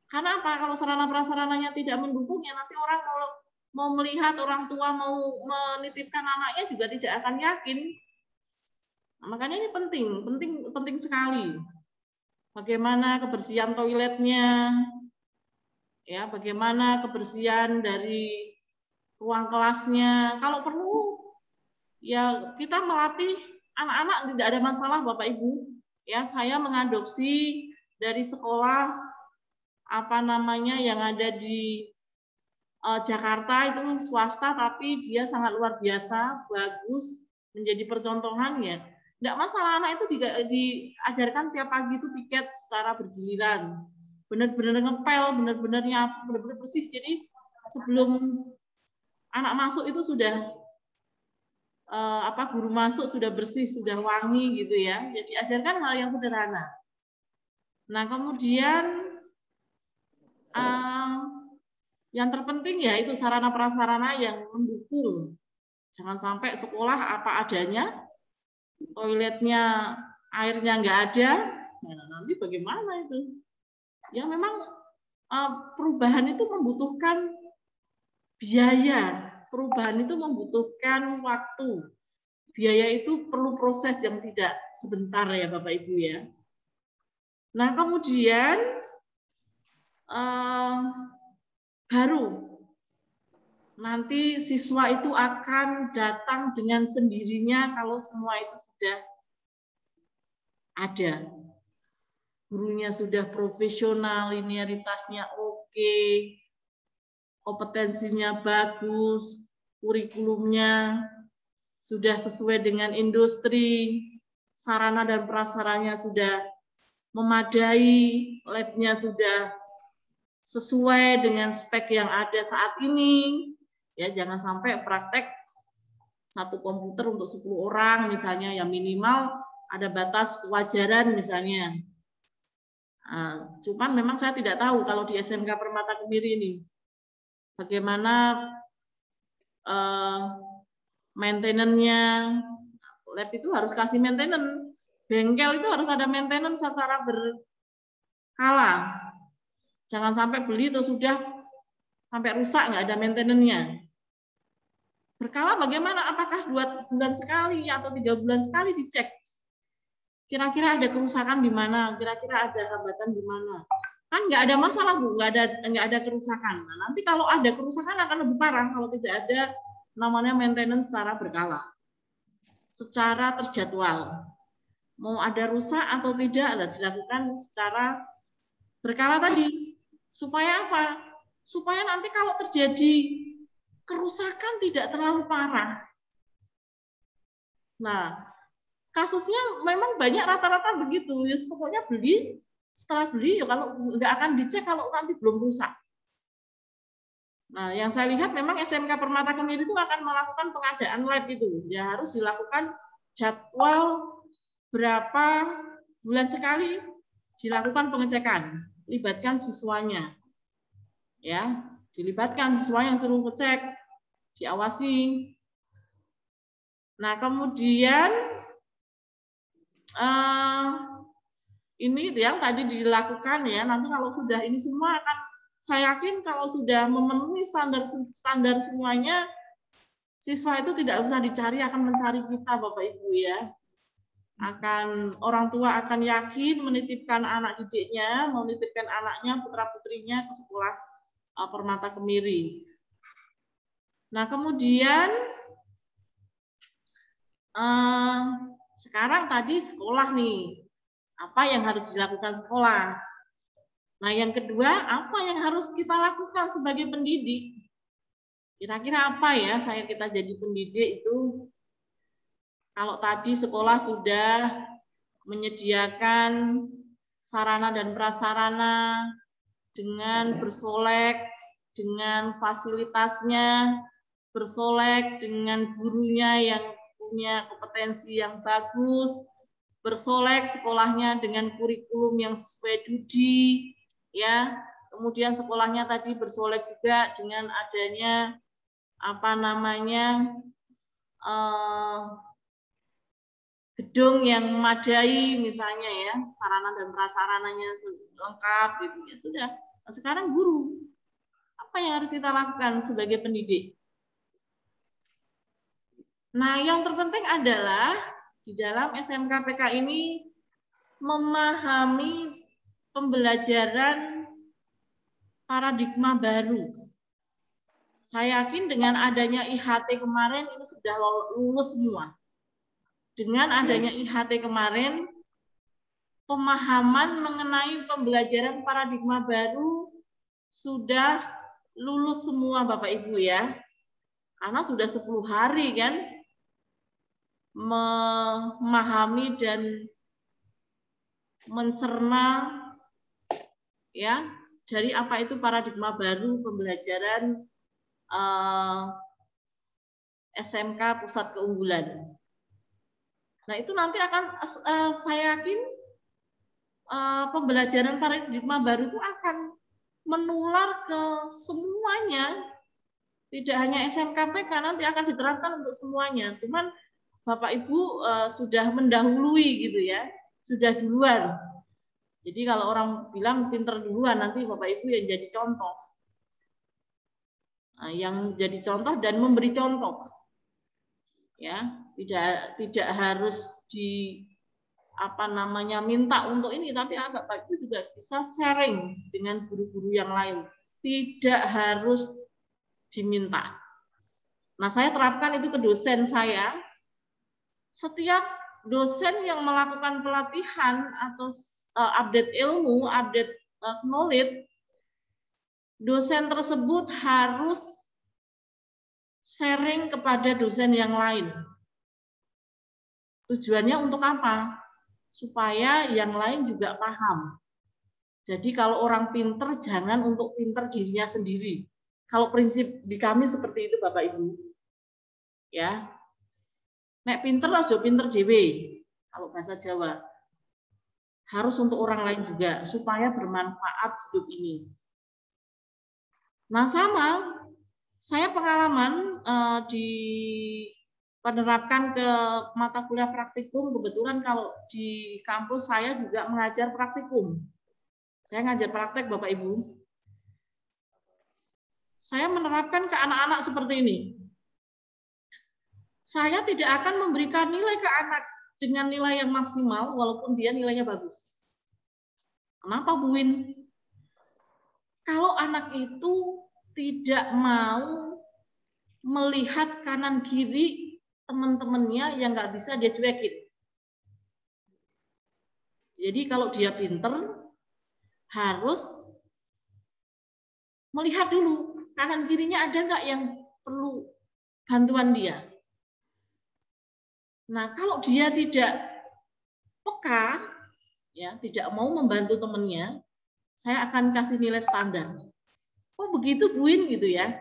Karena apa? Kalau sarana prasarananya tidak mendukung ya nanti orang mau melihat, orang tua mau menitipkan anaknya juga tidak akan yakin. Nah, makanya ini penting sekali. Bagaimana kebersihan toiletnya, Ya, bagaimana kebersihan dari ruang kelasnya. Kalau perlu, ya kita melatih anak-anak, tidak ada masalah Bapak Ibu. Ya, saya mengadopsi dari sekolah yang ada di Jakarta, itu swasta, tapi dia sangat luar biasa, bagus, menjadi percontohan ya. Tidak masalah, anak itu diajarkan tiap pagi itu piket secara bergiliran. Benar-benar ngepel, benar-benar nyapu, benar-benar bersih. Jadi sebelum anak masuk itu sudah guru masuk sudah bersih, sudah wangi gitu ya. Jadi ajarkan hal yang sederhana. Nah, kemudian yang terpenting ya itu sarana prasarana yang mendukung. Jangan sampai sekolah apa adanya, toiletnya airnya nggak ada, nah, nanti bagaimana itu? Ya memang perubahan itu membutuhkan biaya, perubahan itu membutuhkan waktu. Biaya itu perlu proses yang tidak sebentar ya Bapak Ibu ya. Nah kemudian baru nanti siswa itu akan datang dengan sendirinya kalau semua itu sudah ada. Gurunya sudah profesional, linearitasnya oke, kompetensinya bagus, kurikulumnya sudah sesuai dengan industri, sarana dan prasarannya sudah memadai, labnya sudah sesuai dengan spek yang ada saat ini. Ya, jangan sampai praktek satu komputer untuk 10 orang misalnya, yang minimal ada batas kewajaran misalnya. Cuman memang saya tidak tahu kalau di SMK Permata Kemiri ini bagaimana maintenance-nya. Lab itu harus kasih maintenance, bengkel itu harus ada maintenance secara berkala. Jangan sampai beli terus sudah sampai rusak nggak ada maintenance-nya. Berkala bagaimana? Apakah 2 bulan sekali atau 3 bulan sekali dicek? Kira-kira ada kerusakan di mana? Kira-kira ada hambatan di mana? Kan nggak ada masalah Bu, nggak ada kerusakan. Nah, nanti kalau ada kerusakan akan lebih parah kalau tidak ada namanya maintenance secara berkala, secara terjadwal. Mau ada rusak atau tidak dilakukan secara berkala tadi. Supaya apa? Supaya nanti kalau terjadi kerusakan tidak terlalu parah. Nah, kasusnya memang banyak rata-rata begitu. Ya, pokoknya beli, setelah beli ya kalau nggak akan dicek kalau nanti belum rusak. Nah, yang saya lihat memang SMK Permata Kemiri itu akan melakukan pengadaan lab itu. Ya harus dilakukan jadwal berapa bulan sekali dilakukan pengecekan. Libatkan siswanya. Ya, dilibatkan siswa yang suruh ngecek, diawasi. Nah, kemudian ini yang tadi dilakukan ya, nanti kalau sudah ini semua akan, saya yakin kalau sudah memenuhi standar semuanya, siswa itu tidak usah dicari, akan mencari kita Bapak Ibu ya. Orang tua akan yakin menitipkan anak didiknya, menitipkan anaknya, putra-putrinya ke sekolah Permata Kemiri. Nah, kemudian sekarang tadi sekolah nih, apa yang harus dilakukan sekolah? Nah, yang kedua, apa yang harus kita lakukan sebagai pendidik? Kira-kira apa ya kita jadi pendidik itu? Kalau tadi sekolah sudah menyediakan sarana dan prasarana dengan bersolek, dengan fasilitasnya, bersolek dengan gurunya yang punya kompetensi yang bagus, bersolek sekolahnya dengan kurikulum yang sesuai DUDI, ya. Kemudian sekolahnya tadi bersolek juga dengan adanya gedung yang memadai misalnya ya, sarana dan prasarananya lengkap gitu ya. Sudah. Nah, sekarang guru, apa yang harus kita lakukan sebagai pendidik? Nah, yang terpenting adalah di dalam SMK PK ini memahami pembelajaran paradigma baru. Saya yakin dengan adanya IHT kemarin ini sudah lulus semua. Dengan adanya IHT kemarin, pemahaman mengenai pembelajaran paradigma baru sudah lulus semua Bapak Ibu ya. Karena sudah 10 hari kan memahami dan mencerna ya dari apa itu paradigma baru pembelajaran SMK Pusat Keunggulan. Nah itu nanti akan saya yakin pembelajaran paradigma baru itu akan menular ke semuanya, tidak hanya SMKPK, nanti akan diterapkan untuk semuanya. Cuman Bapak Ibu sudah mendahului gitu ya, sudah duluan. Jadi kalau orang bilang pinter duluan, nanti Bapak Ibu yang jadi contoh. Nah, yang jadi contoh dan memberi contoh. Ya, tidak harus minta untuk ini, tapi Bapak Ibu juga bisa sharing dengan guru-guru yang lain. Tidak harus diminta. Nah, saya terapkan itu ke dosen saya. Setiap dosen yang melakukan pelatihan atau update ilmu, update knowledge, dosen tersebut harus sharing kepada dosen yang lain. Tujuannya untuk apa? Supaya yang lain juga paham. Jadi kalau orang pinter, jangan untuk pinter dirinya sendiri. Kalau prinsip di kami seperti itu Bapak Ibu. Ya. Nek pinter aja pinter dhewe, kalau bahasa Jawa. Harus untuk orang lain juga, supaya bermanfaat hidup ini. Nah sama, saya pengalaman menerapkan ke mata kuliah praktikum, kebetulan kalau di kampus saya juga mengajar praktikum. Saya ngajar praktek Bapak Ibu. Saya menerapkan ke anak-anak seperti ini. Saya tidak akan memberikan nilai ke anak dengan nilai yang maksimal walaupun dia nilainya bagus. Kenapa Bu Win? Kalau anak itu tidak mau melihat kanan kiri teman-temannya yang nggak bisa dia cuekin. Jadi kalau dia pinter harus melihat dulu kanan kirinya ada nggak yang perlu bantuan dia. Nah, kalau dia tidak peka, ya, tidak mau membantu temannya, saya akan kasih nilai standar. Oh, begitu Bu Win gitu ya.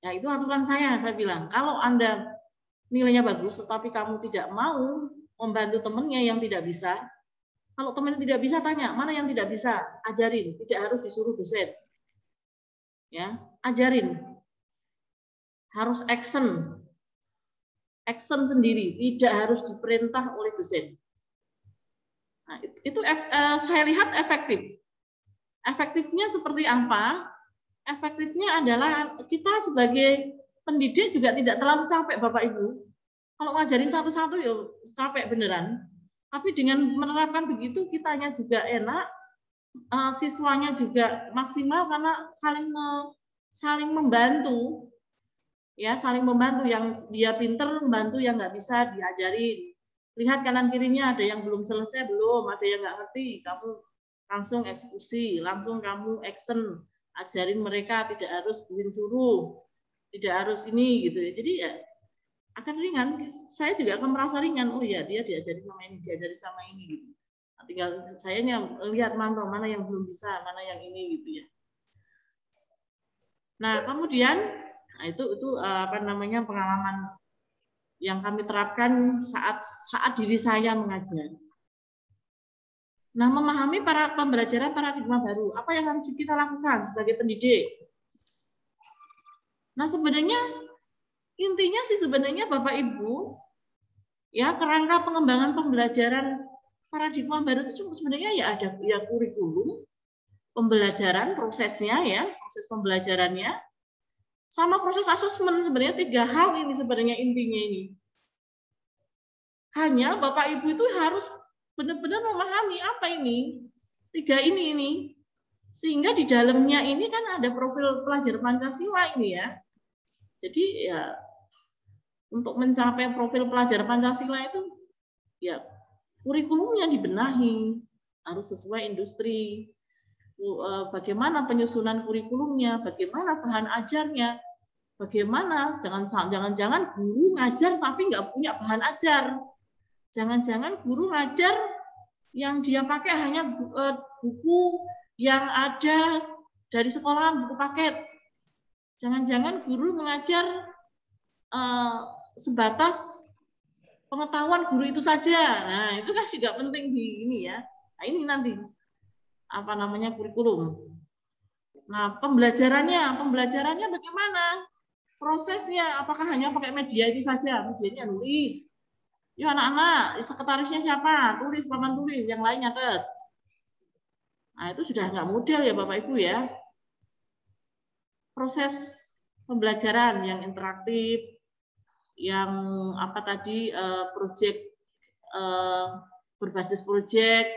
Ya, itu aturan saya bilang. Kalau Anda nilainya bagus, tetapi kamu tidak mau membantu temannya yang tidak bisa, kalau teman tidak bisa, tanya, mana yang tidak bisa? Ajarin, tidak harus disuruh dosen. Ya, ajarin. Harus action. Action sendiri, tidak harus diperintah oleh dosen. Nah, itu saya lihat efektif. Efektifnya seperti apa? Efektifnya adalah kita sebagai pendidik juga tidak terlalu capek Bapak Ibu. Kalau ngajarin satu-satu ya capek beneran. Tapi dengan menerapkan begitu kitanya juga enak, siswanya juga maksimal karena saling membantu. Ya, saling membantu, yang dia pinter membantu yang nggak bisa diajarin. Lihat kanan kirinya ada yang belum selesai belum, ada yang nggak ngerti, kamu langsung eksekusi, langsung kamu action, ajarin mereka, tidak harus buin suruh, tidak harus ini gitu ya. Jadi ya akan ringan. Saya juga akan merasa ringan. Oh ya, dia diajari sama ini, diajari sama ini gitu. Nah, tinggal saya lihat mantau mana yang belum bisa, mana yang ini gitu ya. Nah, kemudian nah, itu pengalaman yang kami terapkan saat diri saya mengajar. Nah, memahami pembelajaran paradigma baru, apa yang harus kita lakukan sebagai pendidik? Nah, sebenarnya intinya sih sebenarnya Bapak Ibu, ya kerangka pengembangan pembelajaran paradigma baru itu sebenarnya ya ada ya kurikulum, pembelajaran, prosesnya ya, proses pembelajarannya, sama proses asesmen. Sebenarnya 3 hal ini sebenarnya intinya ini. Hanya Bapak Ibu itu harus benar-benar memahami apa ini. 3 ini. Sehingga di dalamnya ini kan ada profil pelajar Pancasila ini ya. Jadi ya untuk mencapai profil pelajar Pancasila itu ya kurikulumnya dibenahi, harus sesuai industri. Bagaimana penyusunan kurikulumnya, bagaimana bahan ajarnya, bagaimana jangan-jangan guru ngajar tapi nggak punya bahan ajar. Jangan-jangan guru ngajar yang dia pakai hanya buku yang ada dari sekolahan, buku paket. Jangan-jangan guru mengajar sebatas pengetahuan guru itu saja. Nah, itu kan juga penting di ini ya. Nah, ini nanti apa namanya kurikulum. Nah, pembelajarannya bagaimana? Prosesnya apakah hanya pakai media itu saja? Medianya nulis. Yuk anak-anak, sekretarisnya siapa? Tulis, papan tulis, yang lain nyatet. Nah, itu sudah nggak model ya Bapak Ibu ya. Proses pembelajaran yang interaktif, yang apa tadi, proyek berbasis proyek,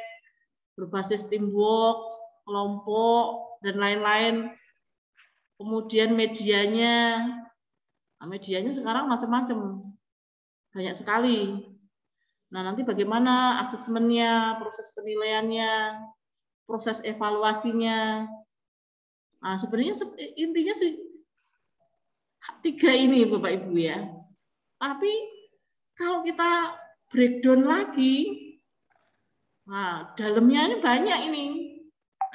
berbasis teamwork, kelompok, dan lain-lain. Kemudian medianya, nah, medianya sekarang macam-macam. Banyak sekali. Nah, nanti bagaimana asesmennya, proses penilaiannya, proses evaluasinya. Nah, sebenarnya intinya sih 3 ini Bapak Ibu ya. Tapi kalau kita breakdown lagi, nah dalamnya ini banyak ini.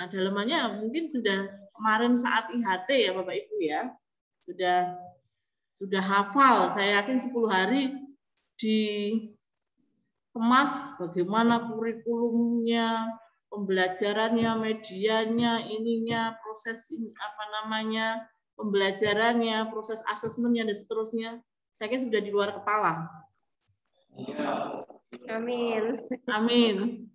Nah, dalamannya mungkin sudah kemarin saat IHT ya Bapak Ibu ya. Sudah hafal, saya yakin 10 hari dikemas bagaimana kurikulumnya, pembelajarannya, medianya, ininya, proses ini, apa namanya, pembelajarannya, proses asesmennya dan seterusnya. Saya kira sudah di luar kepala. Amin. Amin.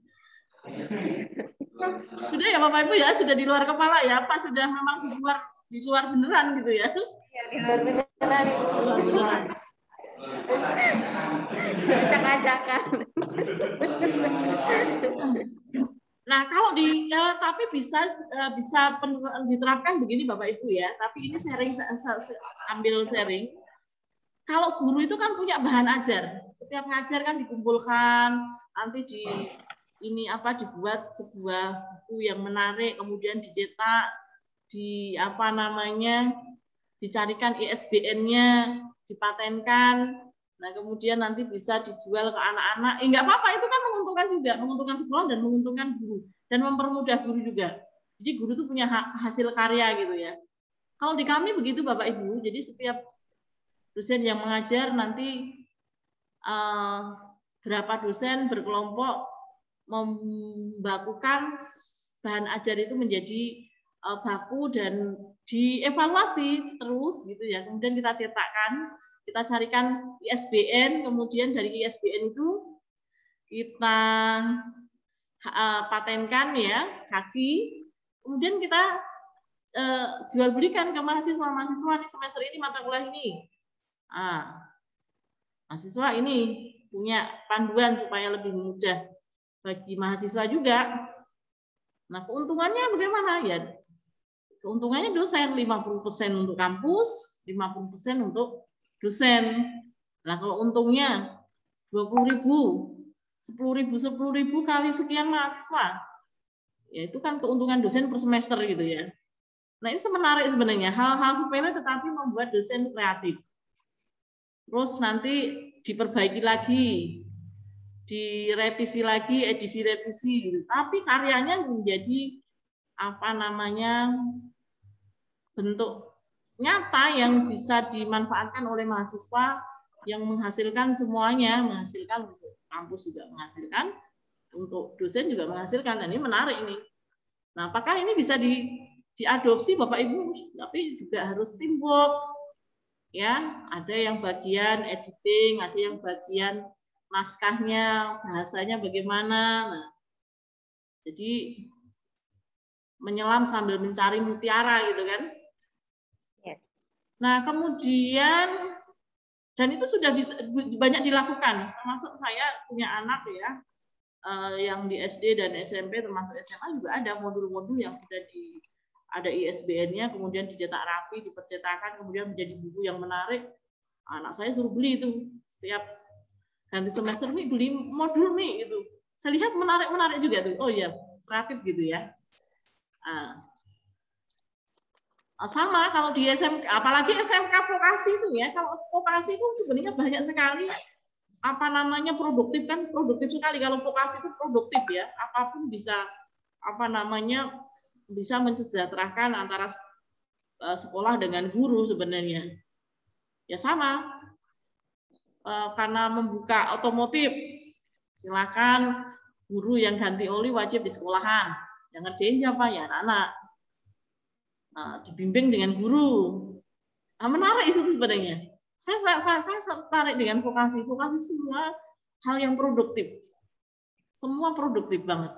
Sudah ya Bapak Ibu ya, sudah di luar kepala ya, apa sudah memang di luar beneran gitu ya? Ya, di luar beneran. Acak-acakan. Nah, kalau tapi bisa diterapkan begini Bapak Ibu ya. Tapi ini ambil sharing. Kalau guru itu kan punya bahan ajar. Setiap ngajar kan dikumpulkan, nanti dibuat sebuah buku yang menarik, kemudian dicetak, dicarikan ISBN-nya, dipatenkan. Nah, kemudian nanti bisa dijual ke anak-anak. Nggak apa-apa, itu kan menguntungkan juga, menguntungkan sekolah dan menguntungkan guru dan mempermudah guru juga. Jadi guru itu punya hasil karya gitu ya. Kalau di kami begitu Bapak Ibu, jadi setiap dosen yang mengajar nanti berapa dosen berkelompok membakukan bahan ajar itu menjadi baku dan dievaluasi terus gitu ya. Kemudian kita cetakkan, kita carikan ISBN, kemudian dari ISBN itu kita patenkan ya, kaki, kemudian kita jual belikan ke mahasiswa-mahasiswa nih semester ini mata kuliah ini. Mahasiswa ini punya panduan supaya lebih mudah bagi mahasiswa juga. Nah, keuntungannya bagaimana ya? Keuntungannya dosen 50% untuk kampus, 50% untuk dosen. Nah, kalau untungnya 20.000, 10.000 kali sekian mahasiswa. Ya itu kan keuntungan dosen per semester gitu ya. Nah, ini menarik sebenarnya, hal-hal sepele tetapi membuat dosen kreatif. Terus nanti diperbaiki lagi, direvisi lagi, edisi revisi gitu. Tapi karyanya menjadi bentuk nyata yang bisa dimanfaatkan oleh mahasiswa yang menghasilkan semuanya, menghasilkan untuk kampus juga menghasilkan, untuk dosen juga menghasilkan. Dan ini menarik ini. Nah, apakah ini bisa diadopsi Bapak Ibu? Tapi juga harus teamwork. Ya, ada yang bagian editing, ada yang bagian naskahnya, bahasanya bagaimana. Nah, jadi menyelam sambil mencari mutiara gitu kan. Nah, kemudian dan itu sudah bisa banyak dilakukan, termasuk saya punya anak ya. yang di SD dan SMP termasuk SMA juga ada modul-modul yang sudah ada ISBN-nya, kemudian dicetak rapi, dipercetakan, kemudian menjadi buku yang menarik. Anak saya suruh beli itu setiap ganti semester nih beli modul nih itu. Saya lihat menarik juga tuh. Oh ya, kreatif gitu ya. Sama kalau di SMK, apalagi SMK vokasi itu ya. Kalau vokasi itu sebenarnya banyak sekali produktif kan, produktif sekali. Kalau vokasi itu produktif ya, apapun bisa bisa mensejahterakan antara sekolah dengan guru sebenarnya. Ya sama, karena membuka otomotif, silakan guru yang ganti oli wajib di sekolahan. Yang ngerjain siapa ya anak-anak. Dibimbing dengan guru. Menarik itu sebenarnya. Saya tertarik dengan vokasi. Vokasi semua hal yang produktif. Semua produktif banget.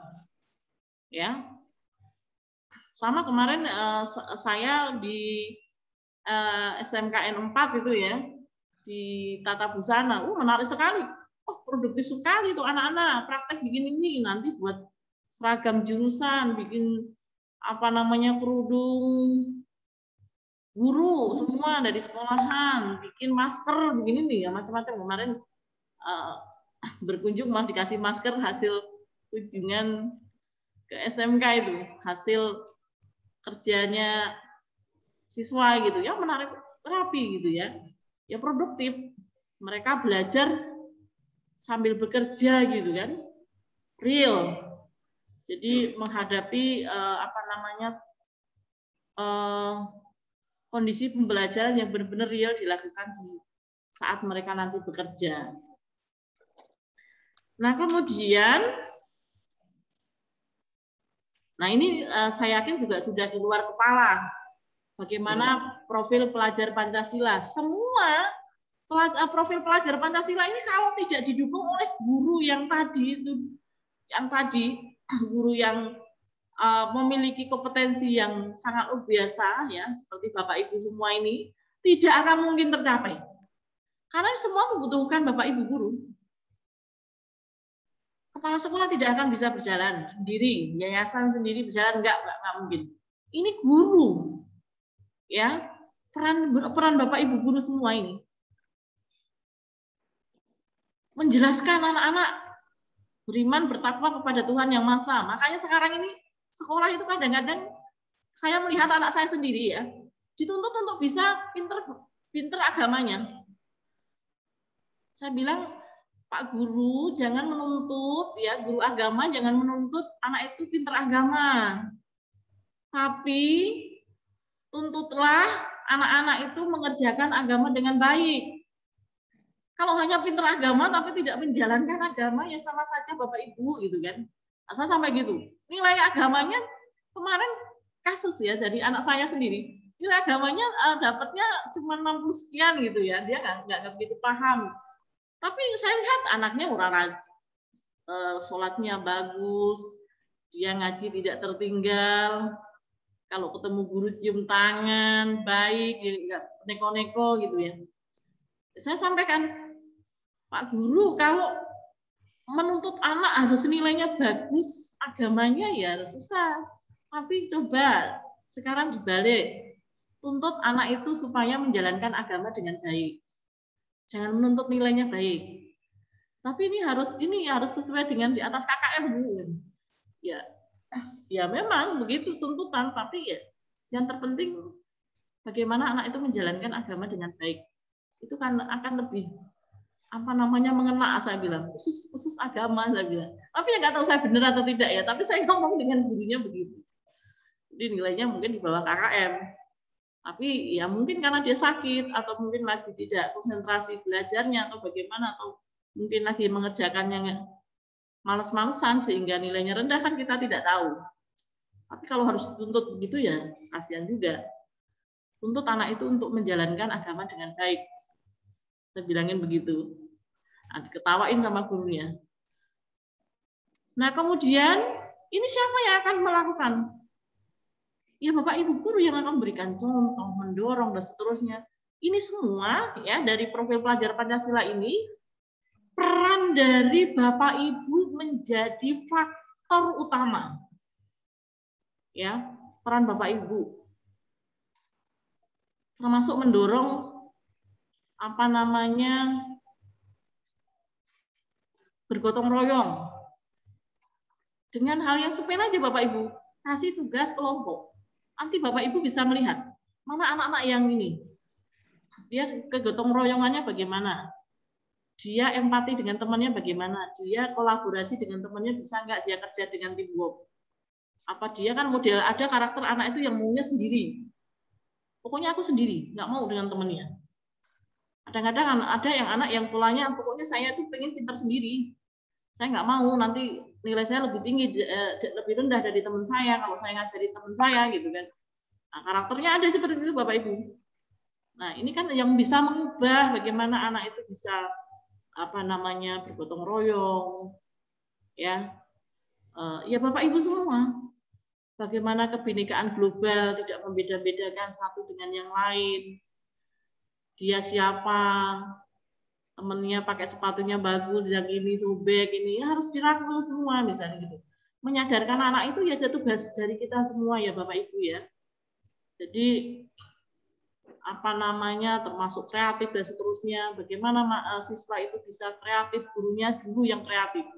Ya. Sama kemarin saya di SMKN 4 itu ya, di Tata Busana. Menarik sekali. Produktif sekali tuh anak-anak. Praktek bikin ini nanti buat seragam jurusan, bikin kerudung guru semua dari sekolahan, bikin masker begini nih ya macam-macam. Kemarin berkunjung malah dikasih masker hasil kunjungan ke SMK itu, hasil kerjanya siswa gitu ya, menarik, rapi gitu ya. Ya produktif. Mereka belajar sambil bekerja gitu kan. Real. Jadi menghadapi kondisi pembelajaran yang benar-benar real dilakukan di saat mereka nanti bekerja. Nah kemudian, ini saya yakin juga sudah di luar kepala. Bagaimana profil pelajar Pancasila? Semua profil pelajar Pancasila ini kalau tidak didukung oleh guru yang tadi itu, guru yang memiliki kompetensi yang sangat luar biasa ya, seperti Bapak Ibu semua ini, tidak akan mungkin tercapai. Karena semua membutuhkan Bapak Ibu guru. Kepala sekolah tidak akan bisa berjalan sendiri, yayasan sendiri berjalan enggak mungkin. Ini guru. Ya, peran Bapak Ibu guru semua ini. Menjelaskan anak-anak beriman bertakwa kepada Tuhan Yang Maha Esa. Makanya sekarang ini sekolah itu kadang-kadang saya melihat anak saya sendiri ya, dituntut untuk bisa pinter agamanya. Saya bilang, Pak Guru jangan menuntut ya, guru agama jangan menuntut anak itu pinter agama. Tapi tuntutlah anak-anak itu mengerjakan agama dengan baik. Kalau hanya pinter agama tapi tidak menjalankan agama ya sama saja Bapak Ibu gitu kan. Saya sampai gitu. Nilai agamanya kemarin kasus ya, jadi anak saya sendiri. Nilai agamanya dapatnya cuma 60 sekian gitu ya. Dia nggak begitu paham. Tapi saya lihat anaknya uraras. Sholatnya bagus. Dia ngaji tidak tertinggal. Kalau ketemu guru cium tangan, baik, nggak neko-neko gitu ya. Saya sampaikan, Pak Guru, kalau menuntut anak harus nilainya bagus, agamanya ya susah. Tapi coba sekarang dibalik, tuntut anak itu supaya menjalankan agama dengan baik. Jangan menuntut nilainya baik. Tapi ini harus sesuai dengan di atas KKM, Bu. Ya memang begitu tuntutan, tapi ya yang terpenting bagaimana anak itu menjalankan agama dengan baik. Itu kan akan lebih mengena, saya bilang, khusus agama, saya bilang. Tapi ya nggak tahu saya benar atau tidak ya, tapi saya ngomong dengan gurunya begitu. Jadi nilainya mungkin di bawah KKM. Tapi ya mungkin karena dia sakit, atau mungkin lagi tidak konsentrasi belajarnya, atau bagaimana, atau mungkin lagi mengerjakannya males-malesan, sehingga nilainya rendah, kan kita tidak tahu. Tapi kalau harus dituntut begitu ya, kasihan juga. Tuntut anak itu untuk menjalankan agama dengan baik. Saya bilangin begitu. Diketawain sama gurunya. Nah kemudian ini siapa yang akan melakukan? Ya Bapak Ibu guru yang akan memberikan contoh, mendorong dan seterusnya. Ini semua ya dari profil pelajar Pancasila ini peran dari Bapak Ibu menjadi faktor utama. Ya, peran Bapak Ibu. Termasuk mendorong bergotong royong. Dengan hal yang sepele aja Bapak Ibu, kasih tugas kelompok. Nanti Bapak Ibu bisa melihat mana anak-anak yang ini. Dia kegotong royongannya bagaimana? Dia empati dengan temannya bagaimana? Dia kolaborasi dengan temannya bisa nggak dia kerja dengan teamwork? Apa dia kan model ada karakter anak itu yang maunya sendiri. Pokoknya aku sendiri, nggak mau dengan temannya. Kadang-kadang ada yang anak yang polanya pokoknya saya tuh pengen pintar sendiri. Saya nggak mau nanti nilai saya lebih tinggi, lebih rendah dari teman saya kalau saya ngajari teman saya gitu kan. Nah, karakternya ada seperti itu Bapak Ibu. Nah, ini kan yang bisa mengubah bagaimana anak itu bisa bergotong royong, ya, ya Bapak Ibu semua. Bagaimana kebinekaan global tidak membeda-bedakan satu dengan yang lain. Dia siapa, temennya pakai sepatunya bagus, yang ini sobek, ini harus dirangkul semua misalnya gitu. Menyadarkan anak itu ya ada tugas dari kita semua ya Bapak Ibu ya. Jadi termasuk kreatif dan seterusnya. Bagaimana siswa itu bisa kreatif, gurunya dulu yang kreatif.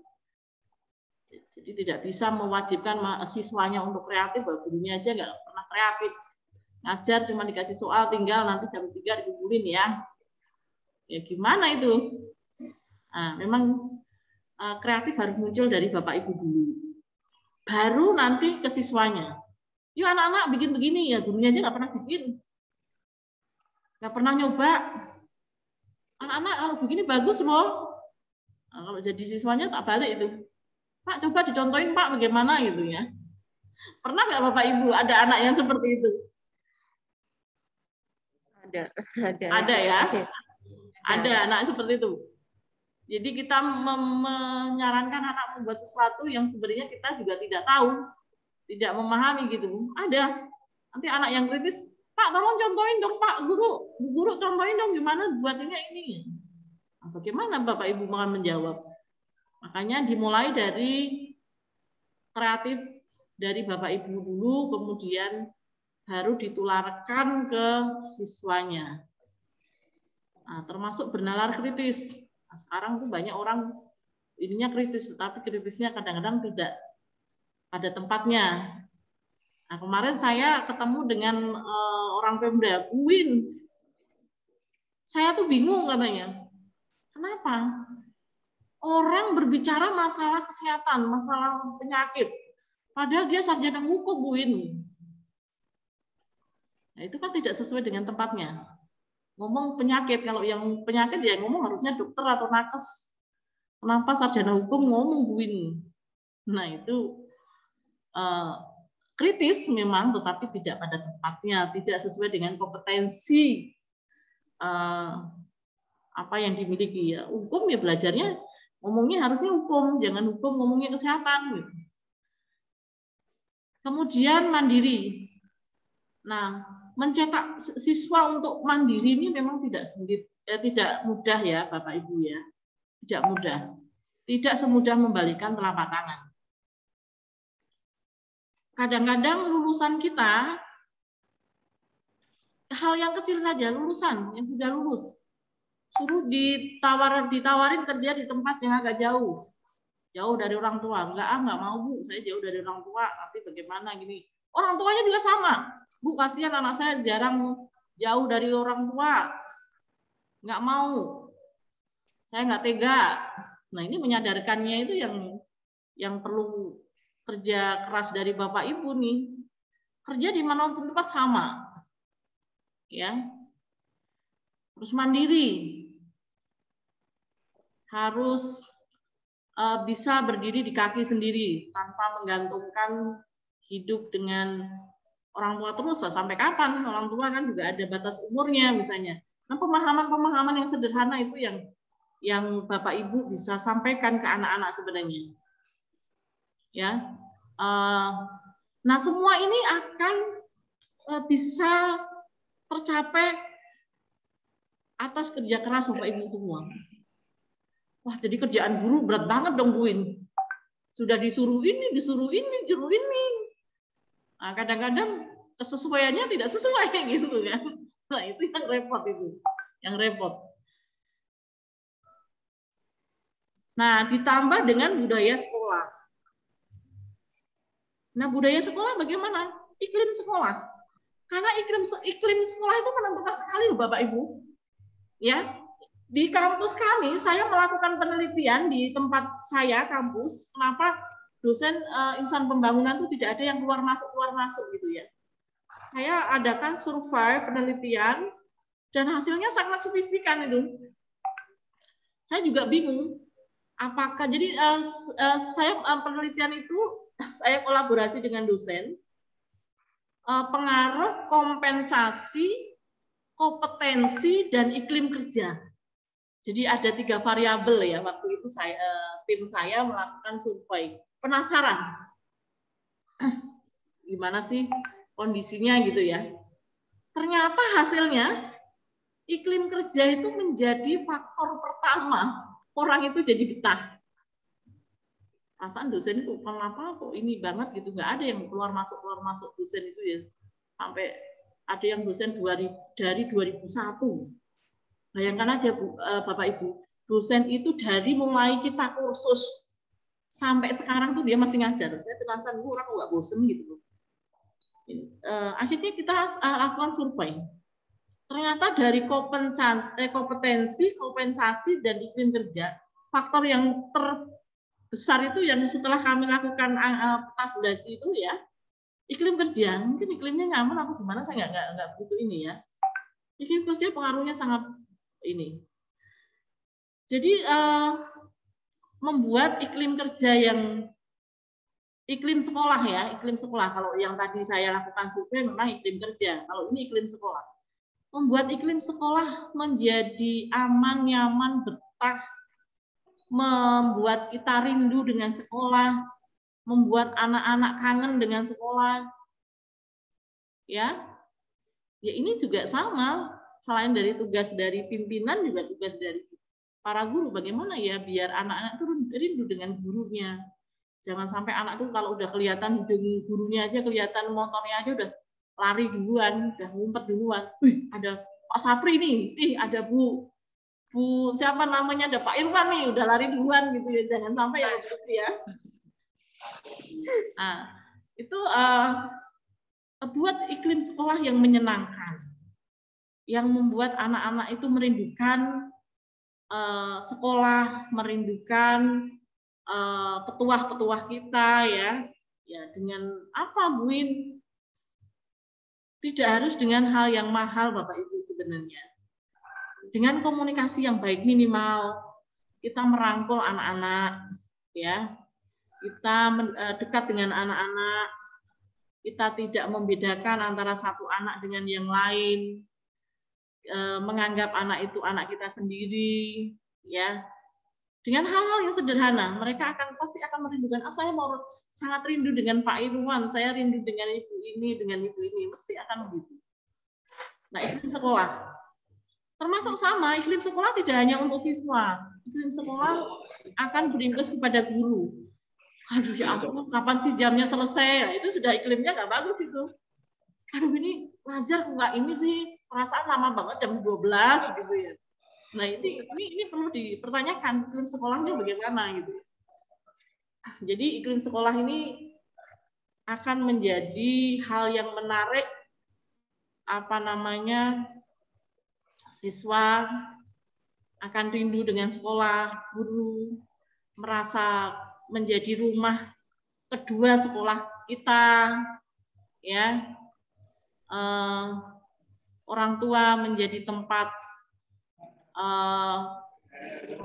Jadi tidak bisa mewajibkan siswanya untuk kreatif, gurunya aja nggak pernah kreatif. Ngajar cuma dikasih soal, tinggal nanti jam 3 dikumpulin ya. Ya gimana itu? Nah, memang kreatif harus muncul dari Bapak Ibu dulu. Baru nanti ke siswanya. Yuk anak-anak bikin begini ya, gurunya aja nggak pernah bikin. Nggak pernah nyoba. Anak-anak kalau begini bagus loh. Nah, kalau jadi siswanya tak balik itu. Pak coba dicontohin Pak bagaimana gitu ya. Pernah nggak Bapak Ibu ada anak yang seperti itu? Ada ya. Ada anak seperti itu. Jadi kita menyarankan anak membuat sesuatu yang sebenarnya kita juga tidak tahu, tidak memahami gitu. Ada. Nanti anak yang kritis, Pak tolong contohin dong Pak, guru contohin dong gimana buatnya ini. Nah, bagaimana Bapak Ibu akan menjawab? Makanya dimulai dari kreatif dari Bapak Ibu dulu, kemudian baru ditularkan ke siswanya. Nah, termasuk bernalar kritis. Nah, sekarang tuh banyak orang ininya kritis, tetapi kritisnya kadang-kadang tidak pada tempatnya. Nah, kemarin saya ketemu dengan orang Pemda, UIN. Saya tuh bingung katanya. Kenapa? Orang berbicara masalah kesehatan, masalah penyakit. Padahal dia sarjana hukum, UIN. Nah, itu kan tidak sesuai dengan tempatnya. Ngomong penyakit, kalau yang penyakit ya ngomong harusnya dokter atau nakes. Kenapa sarjana hukum ngomong UIN? Nah, itu kritis memang, tetapi tidak pada tempatnya, tidak sesuai dengan kompetensi apa yang dimiliki ya. Hukum ya belajarnya ngomongnya harusnya hukum, jangan hukum ngomongnya kesehatan. Gitu. Kemudian mandiri. Nah, mencetak siswa untuk mandiri ini memang tidak sulit, tidak mudah ya Bapak Ibu ya, tidak mudah, tidak semudah membalikan telapak tangan. Kadang-kadang lulusan kita hal yang kecil saja, lulusan yang sudah lulus, suruh ditawarin kerja di tempat yang agak jauh dari orang tua, nggak mau Bu, saya jauh dari orang tua, nanti bagaimana gini. Orang tuanya juga sama. Bu, kasihan anak saya jarang jauh dari orang tua. Nggak mau. Saya nggak tega. Nah, ini menyadarkannya itu yang perlu kerja keras dari Bapak Ibu nih. Kerja di manapun tempat sama. Ya. Terus mandiri. Harus bisa berdiri di kaki sendiri tanpa menggantungkan hidup dengan orang tua terus. Sampai kapan? Orang tua kan juga ada batas umurnya misalnya. Nah, pemahaman-pemahaman yang sederhana itu yang Bapak Ibu bisa sampaikan ke anak-anak sebenarnya. Ya. Nah, semua ini akan bisa tercapai atas kerja keras Bapak Ibu semua. Wah, jadi kerjaan guru berat banget dong, Bu. Sudah disuruh ini, disuruh ini. Nah, kadang-kadang kesesuaiannya tidak sesuai gitu kan. Nah, itu yang repot itu. Yang repot. Nah, ditambah dengan budaya sekolah. Nah, budaya sekolah bagaimana? Iklim sekolah. Karena iklim sekolah itu menentukan sekali loh Bapak Ibu. Ya, di kampus kami saya melakukan penelitian di tempat saya kampus. Kenapa dosen insan pembangunan itu tidak ada yang keluar masuk gitu ya. Saya adakan survei penelitian dan hasilnya sangat signifikan itu. Saya juga bingung. Apakah jadi saya penelitian itu saya kolaborasi dengan dosen. Pengaruh kompensasi, kompetensi dan iklim kerja. Jadi ada 3 variabel ya waktu itu tim saya melakukan survei. Penasaran gimana sih kondisinya gitu ya. Ternyata hasilnya iklim kerja itu menjadi faktor pertama orang itu jadi betah. Perasaan dosen itu kenapa kok ini banget gitu, nggak ada yang keluar masuk dosen itu ya, sampai ada yang dosen dari 2001. Bayangkan aja Bapak Ibu, dosen itu dari mulai kita kursus sampai sekarang tuh dia masih ngajar. Saya penasaran orang nggak bosen gitu. Akhirnya kita lakukan survei. Ternyata dari kompetensi, kompensasi dan iklim kerja, faktor yang besar itu yang setelah kami lakukan tabulasi itu ya, iklim kerja. Mungkin iklimnya nyaman atau gimana, saya nggak begitu ini ya. Iklim kerja pengaruhnya sangat ini. Jadi membuat iklim kerja yang iklim sekolah ya, iklim sekolah. Kalau yang tadi saya lakukan survei memang iklim kerja. Kalau ini iklim sekolah. Membuat iklim sekolah menjadi aman, nyaman, betah, membuat kita rindu dengan sekolah, membuat anak-anak kangen dengan sekolah. Ya ini juga sama. Selain dari tugas dari pimpinan, juga tugas dari para guru. Bagaimana ya biar anak-anak itu rindu dengan gurunya. Jangan sampai anak tuh kalau udah kelihatan hidung gurunya aja, kelihatan motornya aja udah lari duluan, udah ngumpet duluan. Wih, ada Pak Sapri nih, ada Bu siapa namanya, ada Pak Irwan nih, udah lari duluan gitu ya. Jangan sampai ya begitu ya. Nah, itu buat iklim sekolah yang menyenangkan, yang membuat anak-anak itu merindukan sekolah, merindukan petuah-petuah kita ya. Ya dengan apa Bu Win? Tidak harus dengan hal yang mahal Bapak Ibu sebenarnya. Dengan komunikasi yang baik minimal, kita merangkul anak-anak, ya. Kita dekat dengan anak-anak, kita tidak membedakan antara satu anak dengan yang lain, menganggap anak itu anak kita sendiri, ya. Dengan hal-hal yang sederhana, mereka pasti akan merindukan. Saya mau sangat rindu dengan Pak Irwan, saya rindu dengan ibu ini, mesti akan begitu. Nah, iklim sekolah. Termasuk sama, iklim sekolah tidak hanya untuk siswa. Iklim sekolah akan berimbas kepada guru. Aduh ya ampun, kapan sih jamnya selesai? Nah, itu sudah iklimnya nggak bagus itu. Aduh ini ngajar nggak ini sih, perasaan lama banget jam 12 gitu ya. Nah ini perlu dipertanyakan iklim sekolahnya bagaimana gitu. Jadi iklim sekolah ini akan menjadi hal yang menarik, siswa akan rindu dengan sekolah, guru merasa menjadi rumah kedua sekolah kita, ya. Orang tua menjadi tempat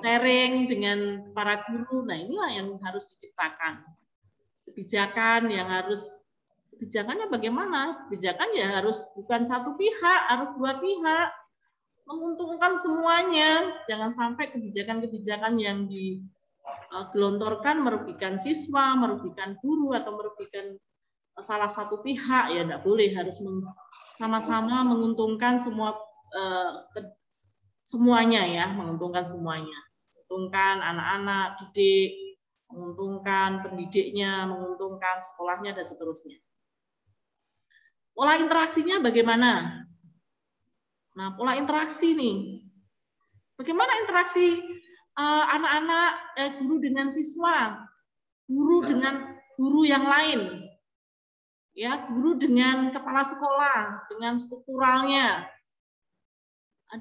sharing dengan para guru. Nah inilah yang harus diciptakan. Kebijakannya bagaimana? Kebijakan ya harus bukan satu pihak, harus dua pihak, menguntungkan semuanya. Jangan sampai kebijakan-kebijakan yang digelontorkan merugikan siswa, merugikan guru, atau merugikan salah satu pihak. Ya tidak boleh, harus sama-sama menguntungkan semuanya ya, menguntungkan semuanya. Menguntungkan anak-anak, didik, menguntungkan pendidiknya, menguntungkan sekolahnya, dan seterusnya. Pola interaksinya bagaimana? Nah, pola interaksi nih. Bagaimana interaksi anak-anak guru dengan siswa, guru dengan guru yang lain, ya, guru dengan kepala sekolah, dengan strukturalnya.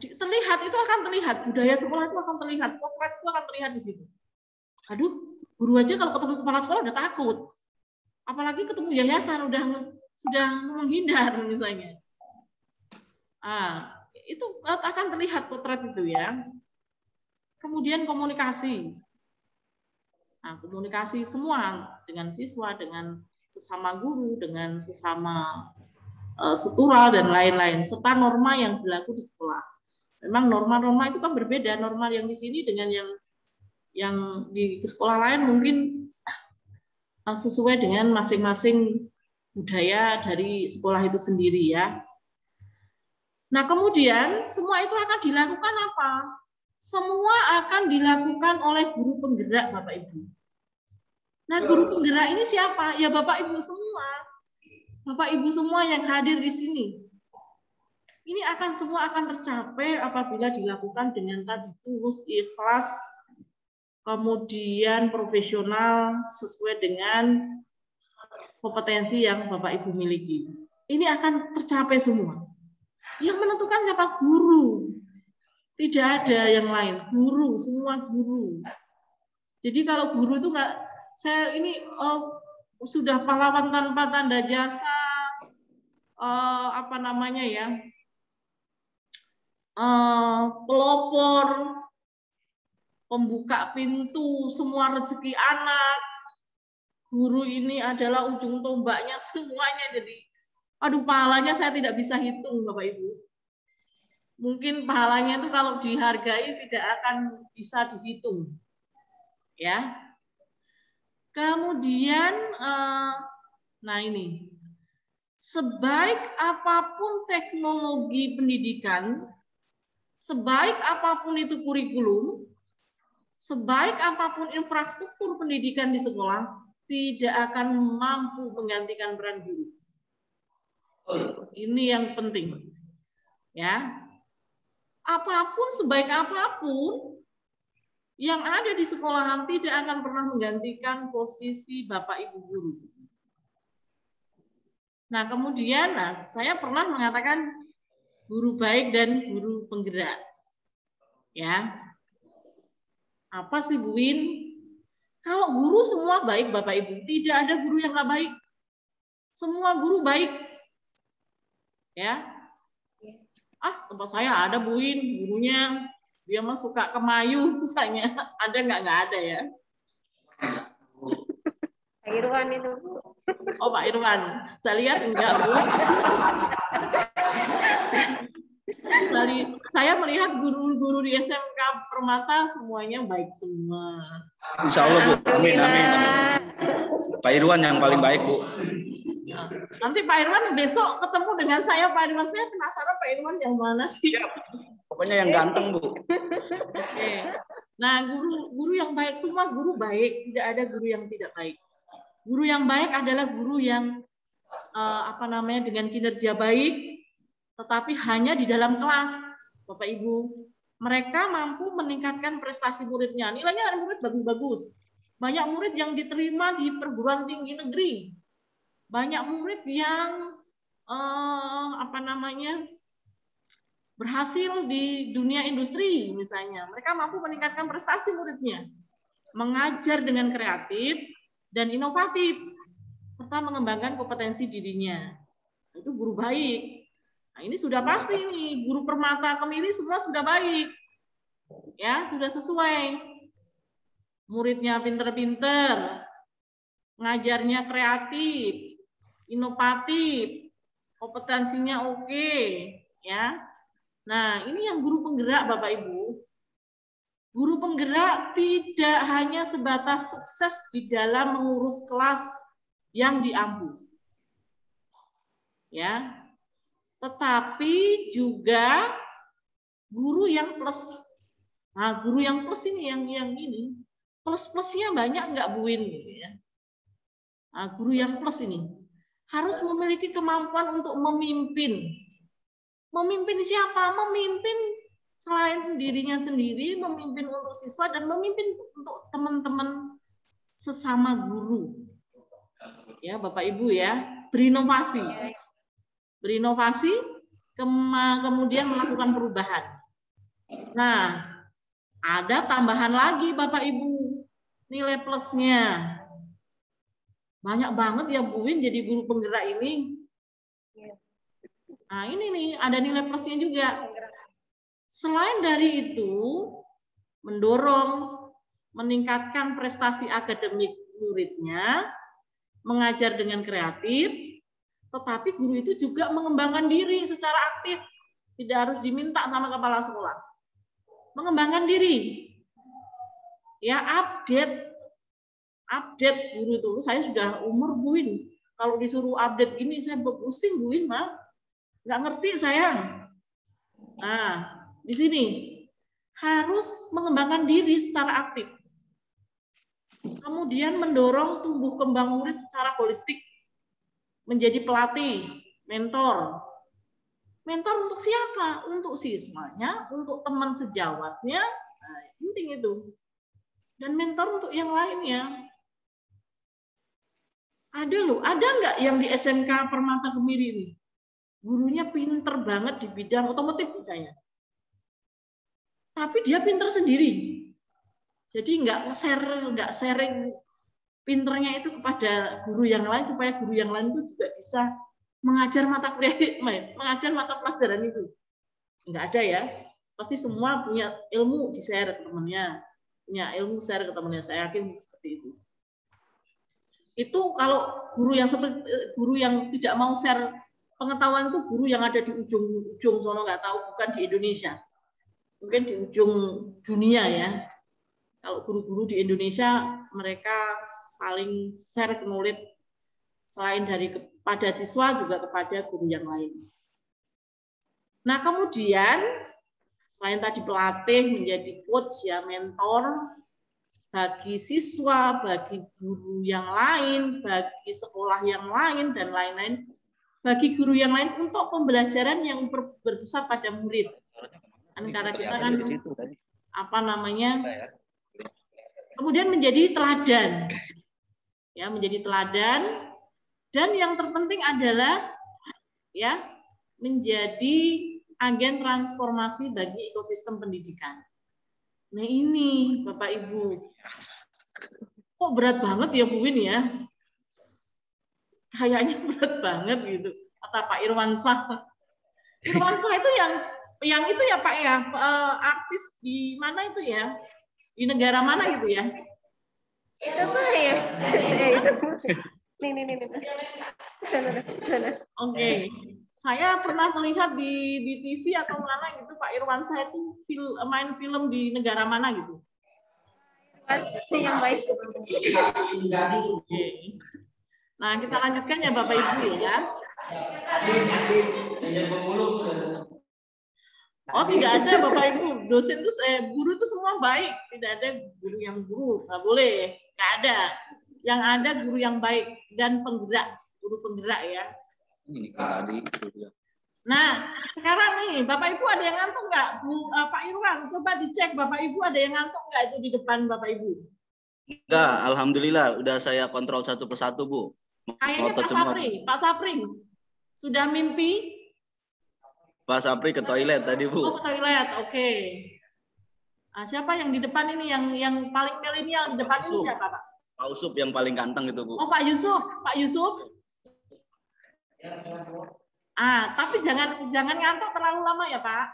Terlihat, itu akan terlihat, budaya sekolah itu akan terlihat, potret itu akan terlihat di situ. Aduh, guru aja kalau ketemu kepala sekolah udah takut, apalagi ketemu yayasan sudah menghindar misalnya. Itu akan terlihat potret itu ya. Kemudian komunikasi. Nah, komunikasi semua dengan siswa, dengan sesama guru, dengan sesama struktural dan lain-lain, serta norma yang berlaku di sekolah. Memang norma-norma itu kan berbeda, norma yang di sini dengan yang di sekolah lain mungkin sesuai dengan masing-masing budaya dari sekolah itu sendiri ya. Nah, kemudian semua itu akan dilakukan apa? Semua akan dilakukan oleh guru penggerak, Bapak Ibu. Nah, guru penggerak ini siapa? Ya Bapak Ibu semua. Bapak Ibu semua yang hadir di sini. Ini semua akan tercapai apabila dilakukan dengan tadi tulus, ikhlas, kemudian profesional sesuai dengan kompetensi yang Bapak Ibu miliki. Ini akan tercapai semua. Yang menentukan siapa? Guru. Tidak ada yang lain. Guru, semua guru. Jadi kalau guru itu nggak, saya ini sudah pahlawan tanpa tanda jasa, apa namanya ya, pelopor, pembuka pintu, semua rezeki anak. Guru ini adalah ujung tombaknya semuanya. Jadi, aduh, pahalanya saya tidak bisa hitung, Bapak Ibu. Mungkin pahalanya itu kalau dihargai tidak akan bisa dihitung. Ya. Kemudian, nah ini, sebaik apapun teknologi pendidikan, sebaik apapun itu kurikulum, sebaik apapun infrastruktur pendidikan di sekolah, tidak akan mampu menggantikan peran guru. Ini yang penting. Ya. Apapun, sebaik apapun yang ada di sekolahan tidak akan pernah menggantikan posisi Bapak Ibu guru. Nah, kemudian saya pernah mengatakan guru baik dan guru penggerak. Ya. Apa sih Bu Win? Kalau guru semua baik Bapak Ibu, tidak ada guru yang nggak baik. Semua guru baik. Ya. Tempat saya ada Bu Win, gurunya dia mah suka kemayu misalnya. Ada nggak ada ya? Pak Irwan itu Bu. Oh Pak Irwan, saya lihat enggak Bu. Saya melihat guru-guru di SMK Permata semuanya baik semua. Insya Allah Bu, amin amin. Pak Irwan yang paling baik Bu. Nanti Pak Irwan besok ketemu dengan saya, Pak Irwan, saya penasaran Pak Irwan yang mana sih? Pokoknya yang ganteng Bu. Oke. Nah, guru yang baik semua guru baik, tidak ada guru yang tidak baik. Guru yang baik adalah guru yang dengan kinerja baik, tetapi hanya di dalam kelas, Bapak Ibu. Mereka mampu meningkatkan prestasi muridnya. Nilainya murid bagus-bagus. Banyak murid yang diterima di perguruan tinggi negeri. Banyak murid yang berhasil di dunia industri misalnya. Mereka mampu meningkatkan prestasi muridnya. Mengajar dengan kreatif dan inovatif serta mengembangkan kompetensi dirinya. Itu guru baik. Nah, ini sudah pasti nih, guru Permata Kemiri semua sudah baik. Ya, sudah sesuai. Muridnya pinter-pinter, ngajarnya kreatif, inovatif, kompetensinya oke, ya. Nah, ini yang guru penggerak Bapak Ibu. Guru penggerak tidak hanya sebatas sukses di dalam mengurus kelas yang diampu. Ya. Tetapi juga guru yang plus. Nah, guru yang plus ini yang ini. plus-plusnya banyak nggak Bu Win? Gitu ya. Nah, guru yang plus ini harus memiliki kemampuan untuk memimpin. Memimpin siapa? Memimpin selain dirinya sendiri, memimpin untuk siswa, dan memimpin untuk teman-teman sesama guru. Ya, Bapak Ibu ya, berinovasi. Berinovasi, kemudian melakukan perubahan. Nah, ada tambahan lagi Bapak Ibu, nilai plusnya. Banyak banget ya Bu Win jadi guru penggerak ini. Nah, ini nih, ada nilai plusnya juga. Selain dari itu, mendorong, meningkatkan prestasi akademik muridnya, mengajar dengan kreatif, tetapi guru itu juga mengembangkan diri secara aktif. Tidak harus diminta sama kepala sekolah. Mengembangkan diri. Ya, update guru itu. Saya sudah umur Bu Win. Kalau disuruh update gini, saya pusing Bu Win, mah. Nggak ngerti saya. Nah, di sini harus mengembangkan diri secara aktif. Kemudian mendorong tumbuh kembang murid secara holistik. Menjadi pelatih, mentor. Mentor untuk siapa? Untuk siswanya, untuk teman sejawatnya. Nah, penting itu. Dan mentor untuk yang lainnya. Ada loh, ada nggak yang di SMK Permata Kemiri ini? Gurunya pinter banget di bidang otomotif misalnya. Tapi dia pinter sendiri. Jadi nggak sharing pinternya itu kepada guru yang lain, supaya guru yang lain itu juga bisa mengajar mata kuliah, mengajar mata pelajaran itu. Nggak ada ya. Pasti semua punya ilmu di-share ke temannya. Punya ilmu share ke temannya. Saya yakin seperti itu. Itu kalau guru yang tidak mau share pengetahuan itu guru yang ada di ujung sono, nggak tahu, bukan di Indonesia. Mungkin di ujung dunia ya. Kalau guru-guru di Indonesia, mereka saling share ke murid, selain dari kepada siswa juga kepada guru yang lain. Nah, kemudian selain tadi pelatih, menjadi coach ya, mentor bagi siswa, bagi guru yang lain, bagi sekolah yang lain, dan lain-lain, bagi guru yang lain untuk pembelajaran yang berpusat pada murid. Karena kita kan apa namanya, kemudian menjadi teladan, ya, menjadi teladan, dan yang terpenting adalah ya menjadi agen transformasi bagi ekosistem pendidikan. Nah ini Bapak Ibu, kok berat banget ya Bu Win ya? Kayaknya berat banget gitu, kata Pak Irwansyah. Irwansyah itu yang itu ya Pak ya, artis di mana itu ya? Di negara mana gitu ya? Itu Pak ya. Nih. Sana. Oke. Saya pernah melihat di TV atau mana gitu, Pak Irwansyah itu main film di negara mana gitu. Yang baik. Nah, kita lanjutkan ya Bapak Ibu ya. Oh, tidak ada Bapak Ibu. Dosen itu guru itu semua baik. Tidak ada guru yang buruk. Nggak boleh. Nggak ada. Yang ada guru yang baik dan penggerak, guru penggerak ya. Ini tadi itu dia. Nah, sekarang nih, Bapak Ibu ada yang ngantuk nggak? Pak Irwan, coba dicek Bapak Ibu ada yang ngantuk nggak itu di depan Bapak Ibu? Enggak, alhamdulillah udah saya kontrol satu persatu, Bu. Kayaknya Pak Sapri, sudah mimpi? Pak Sapri ke toilet tadi, Bu. Oh, ke toilet, oke. Nah, siapa yang di depan ini, yang paling milenial di depan ini siapa, Pak? Pak Usup yang paling ganteng itu, Bu. Oh, Pak Yusuf. Tapi jangan ngantuk terlalu lama ya, Pak.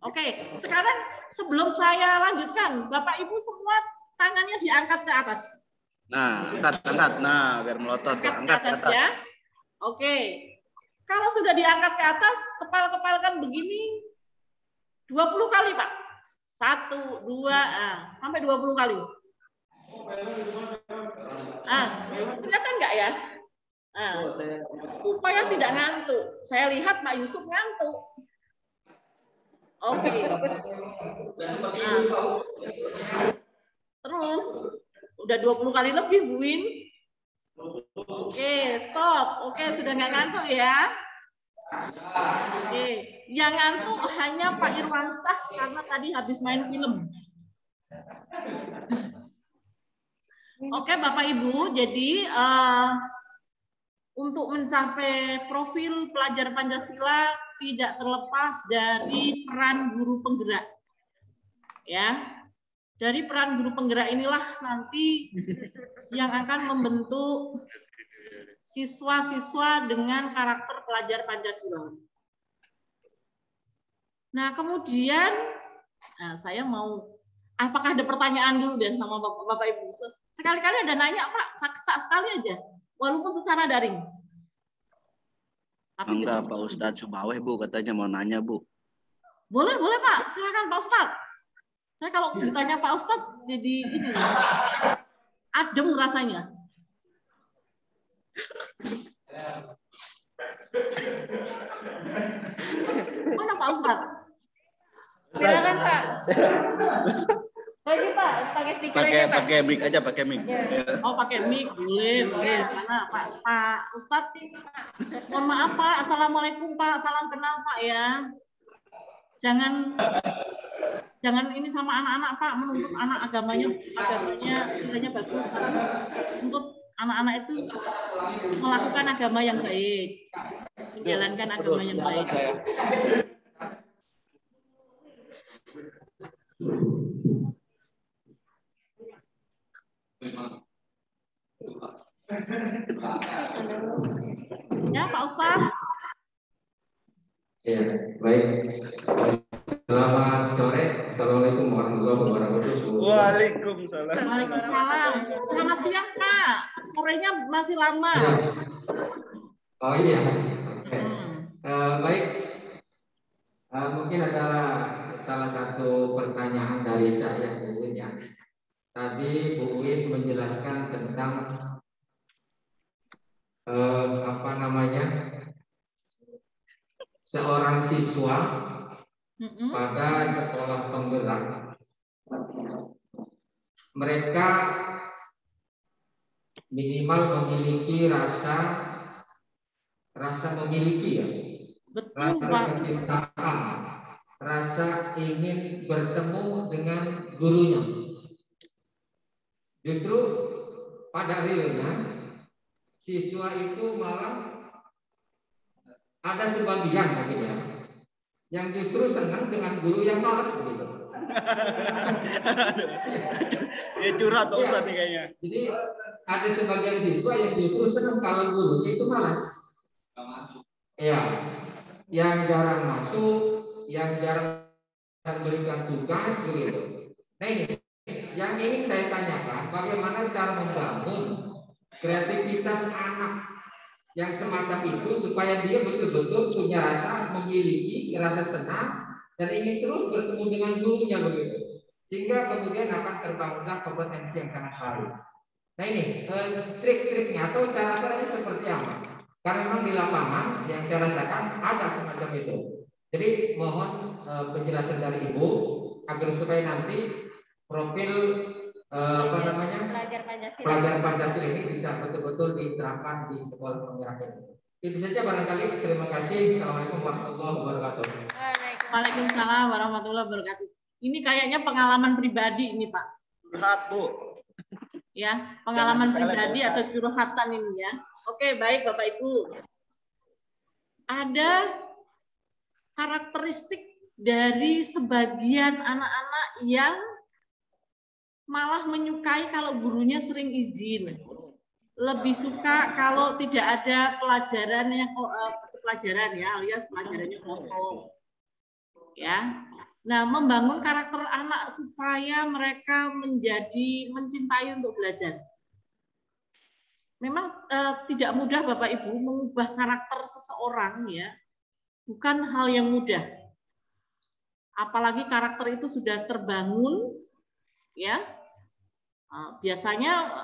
Oke, sekarang sebelum saya lanjutkan, Bapak Ibu semua tangannya diangkat ke atas. Nah, angkat. Nah, biar melotot. Angkat ke atas ya. Oke. Kalau sudah diangkat ke atas, kepal-kepalkan begini 20 kali, Pak. 1, 2, sampai 20 kali. Kelihatan nggak ya? Supaya tidak ngantuk. Saya lihat Pak Yusuf ngantuk. Oke. Terus udah 20 kali lebih, Bu Win. Oke, stop. Oke, sudah nggak ngantuk ya? Oke, yang ngantuk hanya Pak Irwansah karena tadi habis main film. Oke, Bapak Ibu, jadi untuk mencapai profil pelajar Pancasila tidak terlepas dari peran guru penggerak. Ya. Dari peran guru penggerak inilah nanti yang akan membentuk siswa-siswa dengan karakter pelajar Pancasila. Nah, kemudian saya mau, apakah ada pertanyaan dulu deh sama Bapak Ibu? Sekali-kali ada nanya, Pak, sekali aja, walaupun secara daring. Tapi enggak, Pak Ustadz Subaweh, Bu, katanya mau nanya, Bu. Boleh, Pak. Silakan, Pak Ustadz. Saya kalau ditanya Pak Ustadz jadi ini, adem rasanya. Mana Pak Ustadz? Silakan Pak. Lagi Pak, pakai speaker aja Pak. Pakai mic aja, pakai mic. Oh, pakai mic, boleh. Mana Pak Ustadz? Mohon maaf Pak, assalamualaikum Pak, salam kenal Pak ya. Jangan ini sama anak-anak Pak, menuntut anak agamanya kiranya bagus, tapi untuk anak-anak itu melakukan agama yang baik, menjalankan agama yang baik. Ya Pak Ustadz. Ya, baik. Selamat sore. Assalamualaikum warahmatullahi wabarakatuh. Waalaikumsalam. Waalaikumsalam. Selamat siang Pak. Sorenya masih lama. Ya. Oh iya. Okay. Baik. Mungkin ada salah satu pertanyaan dari saya ya. Tadi Bu Win menjelaskan tentang seorang siswa pada sekolah penggerak, mereka minimal memiliki rasa memiliki ya, betul, rasa Pak. kecintaan, rasa ingin bertemu dengan gurunya. Justru pada realnya siswa itu malah ada sebagian ya, yang justru senang dengan guru yang malas begitu. Ya curhat Pak Ustadz kayaknya. Jadi ada sebagian siswa yang justru senang kalau gurunya itu malas. Ya, yang jarang masuk, yang jarang memberikan tugas begitu. Nah ini, yang ingin saya tanyakan, bagaimana cara membangun kreativitas anak yang semacam itu supaya dia betul-betul punya rasa memiliki, rasa senang dan ingin terus bertemu dengan gurunya begitu, sehingga kemudian akan terbangunlah kompetensi yang sangat baik. Nah ini trik-triknya atau cara-caranya seperti apa? Karena memang di lapangan yang saya rasakan ada semacam itu. Jadi mohon penjelasan dari Ibu agar supaya nanti profil pelajar Pancasila ini bisa betul-betul diterapkan di sekolah penggerak ini. Itu saja barangkali. Terima kasih. Assalamualaikum warahmatullahi wabarakatuh. Waalaikumsalam warahmatullahi wabarakatuh. Ini kayaknya pengalaman pribadi ini Pak. Curhat Bu. Ya, pengalaman pribadi atau curhatan ini ya. Oke, baik Bapak Ibu. Ada karakteristik dari sebagian anak-anak yang malah menyukai kalau gurunya sering izin. Lebih suka kalau tidak ada pelajaran yang alias pelajarannya kosong. Ya. Nah, membangun karakter anak supaya mereka menjadi mencintai untuk belajar. Memang tidak mudah Bapak Ibu mengubah karakter seseorang ya. Bukan hal yang mudah. Apalagi karakter itu sudah terbangun ya. Biasanya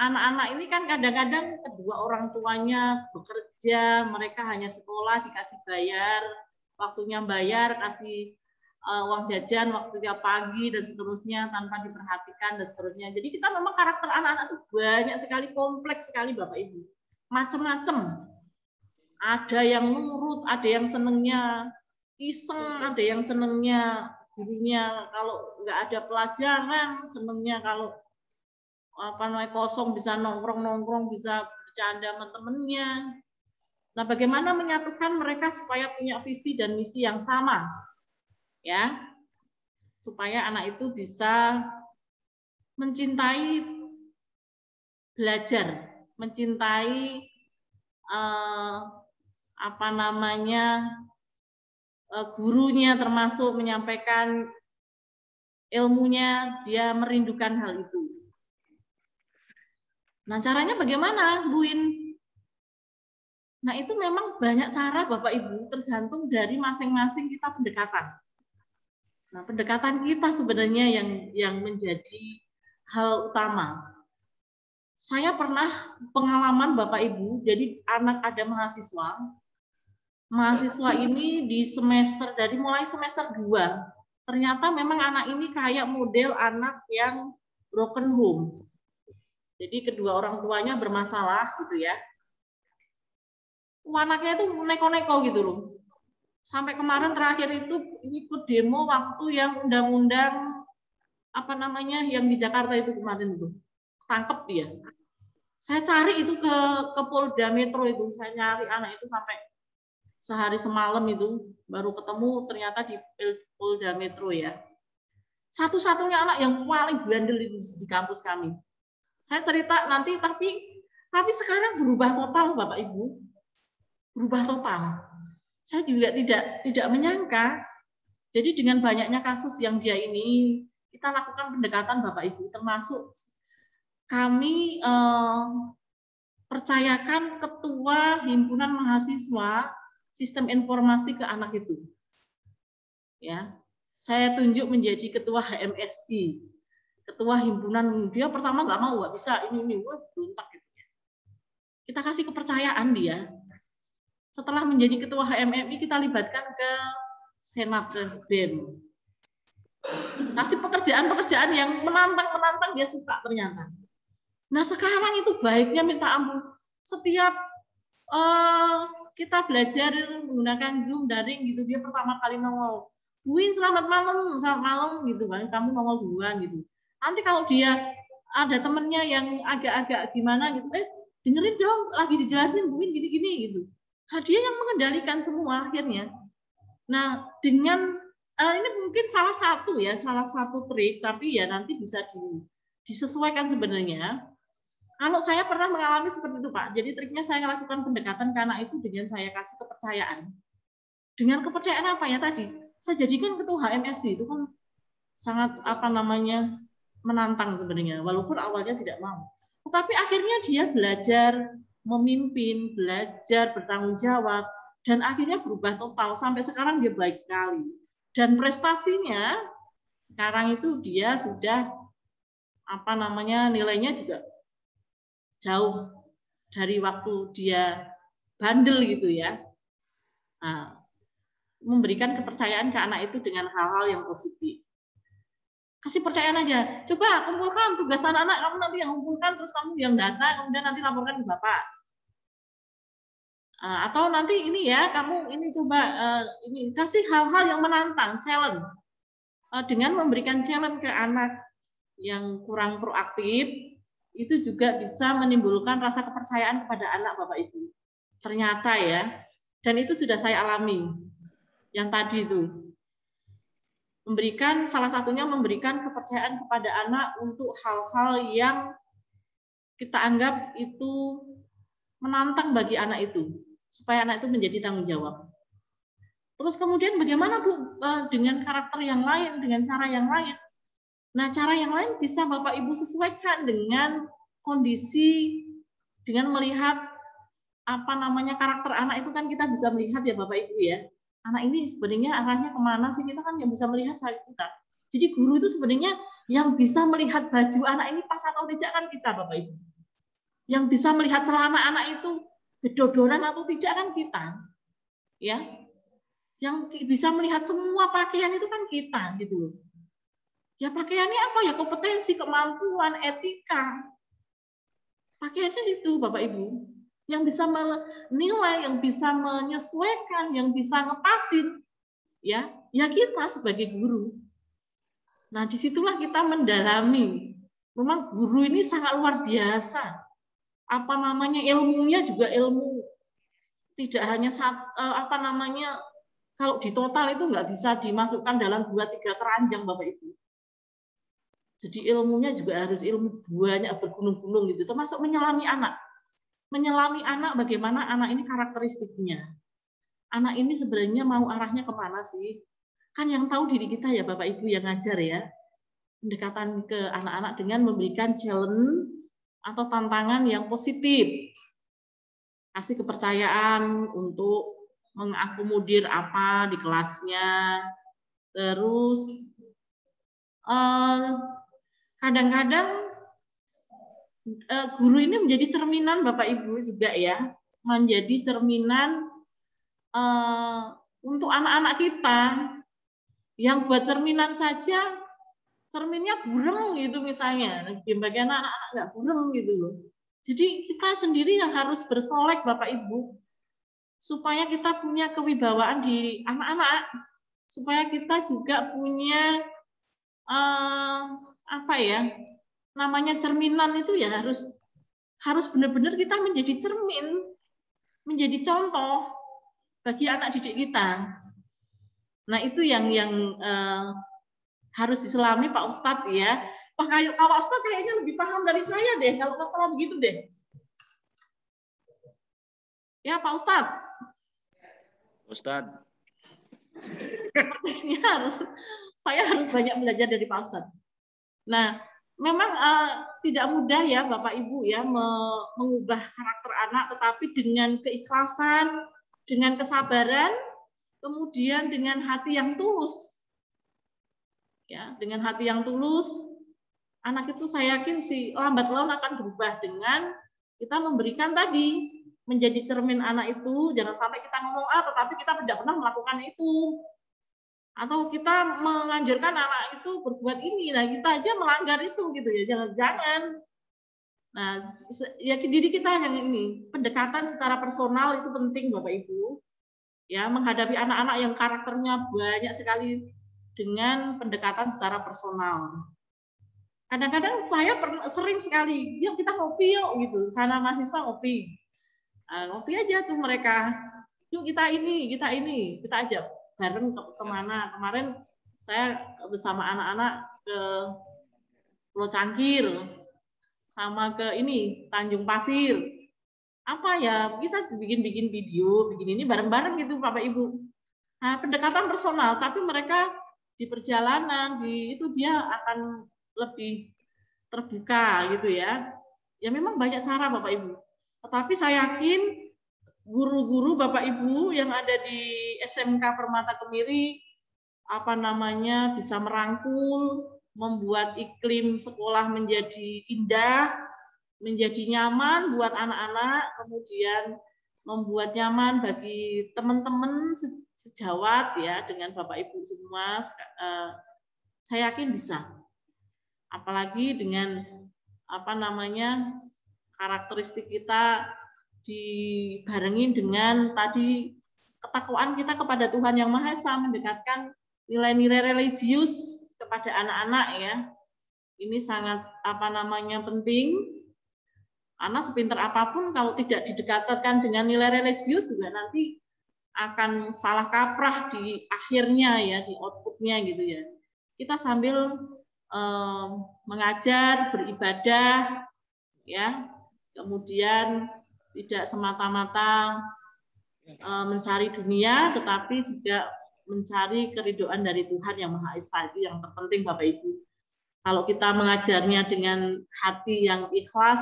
anak-anak ini kan kadang-kadang kedua orang tuanya bekerja, mereka hanya sekolah dikasih bayar, waktunya bayar, kasih uang jajan waktu tiap pagi dan seterusnya tanpa diperhatikan dan seterusnya. Jadi kita memang karakter anak-anak itu banyak sekali, kompleks sekali Bapak Ibu. Macam-macam. Ada yang nurut, ada yang senengnya iseng, ada yang senengnya gurunya kalau nggak ada pelajaran, senengnya kalau kosong bisa nongkrong-nongkrong, bisa bercanda sama temennya. Nah, bagaimana menyatukan mereka supaya punya visi dan misi yang sama, ya, supaya anak itu bisa mencintai belajar, mencintai gurunya, termasuk menyampaikan ilmunya, dia merindukan hal itu. Nah, caranya bagaimana, Bu In? Nah, itu memang banyak cara Bapak Ibu, tergantung dari masing-masing kita pendekatan. Nah, pendekatan kita sebenarnya yang menjadi hal utama. Saya pernah pengalaman Bapak Ibu, jadi anak ada mahasiswa. Mahasiswa ini di dari mulai semester 2, ternyata memang anak ini kayak model anak yang broken home. Jadi kedua orang tuanya bermasalah gitu ya. Anaknya itu neko-neko gitu loh. Sampai kemarin terakhir itu ikut demo waktu yang undang-undang yang di Jakarta itu kemarin itu. Tangkep dia. Saya cari itu ke Polda Metro itu, saya nyari anak itu sampai sehari semalam itu baru ketemu, ternyata di Polda Metro ya. Satu-satunya anak yang paling bandel di kampus kami. Saya cerita nanti, tapi sekarang berubah total Bapak Ibu. Berubah total. Saya juga tidak menyangka. Jadi dengan banyaknya kasus yang dia ini, kita lakukan pendekatan Bapak Ibu, termasuk kami percayakan ketua himpunan mahasiswa sistem informasi ke anak itu. Ya, saya tunjuk menjadi ketua HMSI, ketua himpunan. Dia pertama nggak bisa, ini berontak gitu ya. Kita kasih kepercayaan dia. Setelah menjadi ketua HMMI, kita libatkan ke Senat, ke BEM. Kasih pekerjaan-pekerjaan yang menantang dia suka ternyata. Nah, sekarang itu baiknya minta ampun. Setiap kita belajar menggunakan Zoom daring gitu, dia pertama kali nongol. Bu In, selamat malam gitu kan, kamu nongol duluan gitu. Nanti kalau dia ada temennya yang agak-agak gimana gitu, dengerin dong, lagi dijelasin Bu In gini-gini gitu. Dia yang mengendalikan semua akhirnya. Nah, dengan ini mungkin salah satu trik, tapi ya nanti bisa disesuaikan sebenarnya. Kalau saya pernah mengalami seperti itu, Pak. Jadi triknya saya lakukan pendekatan ke anak itu dengan saya kasih kepercayaan. Dengan kepercayaan apa ya tadi? Saya jadikan ketua HMSI itu kan sangat menantang sebenarnya, walaupun awalnya tidak mau. Tetapi akhirnya dia belajar memimpin, belajar bertanggung jawab, dan akhirnya berubah total. Sampai sekarang dia baik sekali. Dan prestasinya sekarang itu dia sudah nilainya juga jauh dari waktu dia bandel gitu ya. Nah, memberikan kepercayaan ke anak itu dengan hal-hal yang positif. Kasih percayaan aja. Coba kumpulkan tugas anak-anak, kamu nanti yang kumpulkan, terus kamu yang data, kemudian nanti laporkan ke Bapak. Atau nanti ini ya, kamu ini coba ini kasih hal-hal yang menantang, challenge. Dengan memberikan challenge ke anak yang kurang proaktif, itu juga bisa menimbulkan rasa kepercayaan kepada anak Bapak Ibu. Ternyata ya, dan itu sudah saya alami. Yang tadi itu. Salah satunya memberikan kepercayaan kepada anak untuk hal-hal yang kita anggap itu menantang bagi anak itu, supaya anak itu menjadi tanggung jawab. Terus kemudian bagaimana Bu dengan karakter yang lain, dengan cara yang lain? Nah, cara yang lain bisa Bapak Ibu sesuaikan dengan kondisi, dengan melihat karakter anak itu kan kita bisa melihat ya Bapak Ibu ya. Anak ini sebenarnya arahnya kemana sih, kita kan yang bisa melihat saya kita. Jadi guru itu sebenarnya yang bisa melihat baju anak ini pas atau tidak kan kita Bapak Ibu. Yang bisa melihat celana anak itu bedodoran atau tidak kan kita. Ya. Yang bisa melihat semua pakaian itu kan kita gitu loh. Ya pakaiannya apa ya? Kompetensi, kemampuan, etika. Pakaiannya itu Bapak Ibu. Yang bisa menilai, yang bisa menyesuaikan, yang bisa ngepasin. Ya kita sebagai guru. Nah, disitulah kita mendalami. Memang guru ini sangat luar biasa. Apa namanya, ilmunya juga ilmu. Tidak hanya kalau di total itu nggak bisa dimasukkan dalam 2-3 keranjang Bapak Ibu. Jadi ilmunya juga harus ilmu banyak bergunung-gunung gitu, termasuk menyelami anak. Menyelami anak, bagaimana anak ini karakteristiknya. Anak ini sebenarnya mau arahnya kemana sih? Kan yang tahu diri kita ya Bapak Ibu yang ngajar ya. Pendekatan ke anak-anak dengan memberikan challenge atau tantangan yang positif. Kasih kepercayaan untuk mengakomodir apa di kelasnya. Terus kadang-kadang guru ini menjadi cerminan Bapak Ibu juga ya. Menjadi cerminan untuk anak-anak kita. Yang buat cerminan saja, cerminnya burem gitu misalnya. Bagian anak-anak nggak burem gitu loh. Jadi kita sendiri yang harus bersolek Bapak Ibu. Supaya kita punya kewibawaan di anak-anak, supaya kita juga punya namanya cerminan itu ya harus benar-benar kita menjadi cermin, menjadi contoh bagi anak didik kita. Nah itu yang harus diselami Pak Ustadz ya. Pak Ustadz kayaknya lebih paham dari saya deh kalau masalah begitu deh. Ya Pak Ustadz. Ustadz. Saya harus banyak belajar dari Pak Ustadz. Nah, memang tidak mudah ya Bapak Ibu ya mengubah karakter anak, tetapi dengan keikhlasan, dengan kesabaran, kemudian dengan hati yang tulus. Ya, dengan hati yang tulus, anak itu saya yakin sih lambat laun akan berubah dengan kita memberikan tadi. Menjadi cermin anak itu, jangan sampai kita ngomong tetapi kita tidak pernah melakukan itu. Atau kita menganjurkan anak itu berbuat ini, nah kita aja melanggar itu gitu ya, jangan. Nah, ya diri kita yang ini, pendekatan secara personal itu penting Bapak Ibu. Ya, menghadapi anak-anak yang karakternya banyak sekali dengan pendekatan secara personal. Kadang-kadang saya sering sekali, yuk kita ngopi yuk gitu, sana mahasiswa ngopi. Ngopi aja tuh mereka, yuk kita ini, kita ajak bareng kemana. Kemarin saya bersama anak-anak ke Pulau Cangkir, sama ke ini Tanjung Pasir. Apa ya, kita bikin video, bikin ini bareng-bareng gitu Bapak Ibu. Nah, pendekatan personal, tapi mereka di perjalanan, itu dia akan lebih terbuka gitu ya. Ya memang banyak cara Bapak Ibu. Tetapi saya yakin guru-guru Bapak Ibu yang ada di SMK Permata Kemiri bisa merangkul, membuat iklim sekolah menjadi indah, menjadi nyaman buat anak-anak, kemudian membuat nyaman bagi teman-teman sejawat ya dengan Bapak Ibu semua. Saya yakin bisa. Apalagi dengan karakteristik kita dibarengin dengan tadi ketakwaan kita kepada Tuhan Yang Maha Esa, mendekatkan nilai-nilai religius kepada anak-anak ya. Ini sangat penting. Karena sepintar apapun kalau tidak didekatkan dengan nilai religius juga nanti akan salah kaprah di akhirnya ya, di outputnya gitu ya. Kita sambil mengajar, beribadah ya. Kemudian tidak semata-mata mencari dunia, tetapi juga mencari keridhaan dari Tuhan Yang Maha Esa. Itu yang terpenting Bapak Ibu. Kalau kita mengajarnya dengan hati yang ikhlas,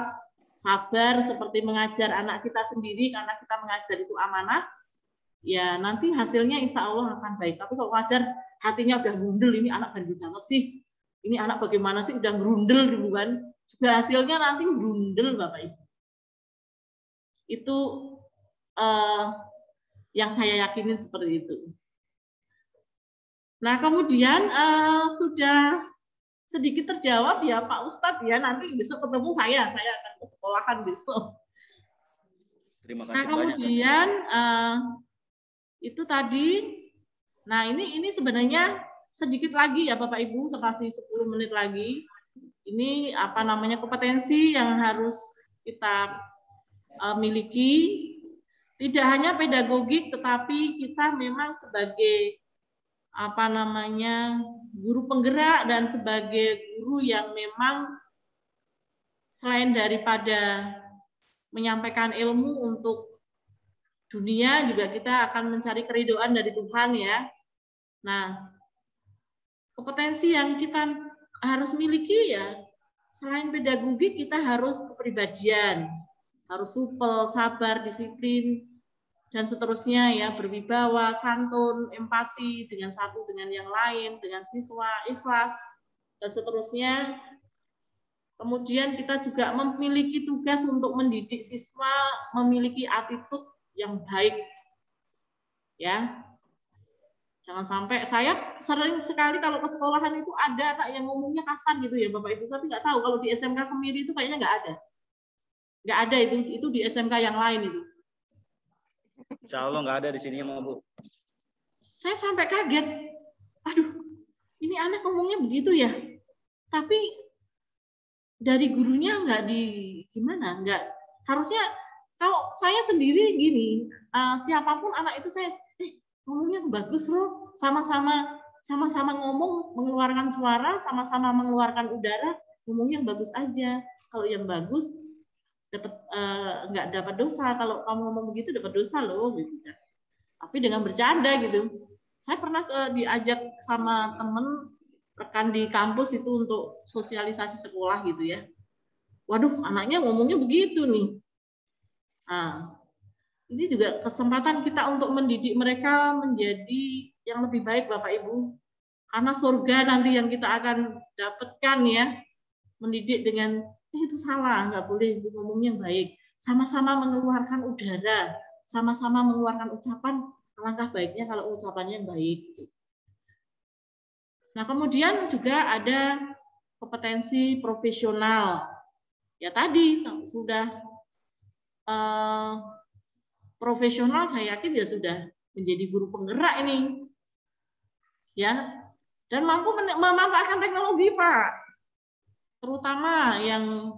sabar, seperti mengajar anak kita sendiri, karena kita mengajar itu amanah, ya nanti hasilnya insya Allah akan baik. Tapi kalau mengajar hatinya udah gundel, ini anak bandel banget sih, ini anak bagaimana sih, udah gerundel duluan, juga hasilnya nanti gerundel Bapak Ibu. Itu yang saya yakinin seperti itu. Nah, kemudian sudah sedikit terjawab ya Pak Ustadz ya, nanti besok ketemu saya akan ke sekolahan besok. Terima kasih nah, kemudian itu tadi, nah ini sebenarnya sedikit lagi ya Bapak Ibu, masih 10 menit lagi. Ini apa namanya kompetensi yang harus kita miliki. Tidak hanya pedagogik, tetapi kita memang sebagai apa namanya guru penggerak dan sebagai guru yang memang selain daripada menyampaikan ilmu untuk dunia, juga kita akan mencari keridhaan dari Tuhan ya. Nah, kompetensi yang kita harus miliki ya, selain pedagogik kita harus kepribadian, harus supel, sabar, disiplin, dan seterusnya ya, berwibawa, santun, empati dengan satu dengan yang lain, dengan siswa, ikhlas, dan seterusnya. Kemudian kita juga memiliki tugas untuk mendidik siswa memiliki attitude yang baik. Ya. Jangan sampai, saya sering sekali kalau ke sekolahan itu ada anak yang ngomongnya kasar gitu ya Bapak Ibu, tapi nggak tahu kalau di SMK Kemiri itu kayaknya nggak ada. Nggak ada itu di SMK yang lain itu. Insya Allah nggak ada di sini ya Bu. Saya sampai kaget. Aduh, ini anak ngomongnya begitu ya. Tapi dari gurunya nggak gimana? Nggak. Harusnya kalau saya sendiri gini, siapapun anak itu saya, ngomongnya bagus loh. Sama-sama ngomong, mengeluarkan suara, sama-sama mengeluarkan udara, ngomongnya bagus aja. Kalau yang bagus nggak dapat dosa, kalau kamu ngomong begitu dapat dosa loh gitu kan. Tapi dengan bercanda gitu. Saya pernah diajak sama temen rekan di kampus itu untuk sosialisasi sekolah gitu ya. Waduh, anaknya ngomongnya begitu nih. Nah, ini juga kesempatan kita untuk mendidik mereka menjadi yang lebih baik Bapak Ibu. Karena surga nanti yang kita akan dapatkan ya, mendidik dengan itu salah, nggak boleh ngomongnya baik. Sama-sama mengeluarkan udara, sama-sama mengeluarkan ucapan, alangkah baiknya kalau ucapannya baik. Nah, kemudian juga ada kompetensi profesional. Ya tadi sudah profesional, saya yakin ya sudah menjadi guru penggerak ini. Ya. Dan mampu memanfaatkan teknologi, Pak. Terutama yang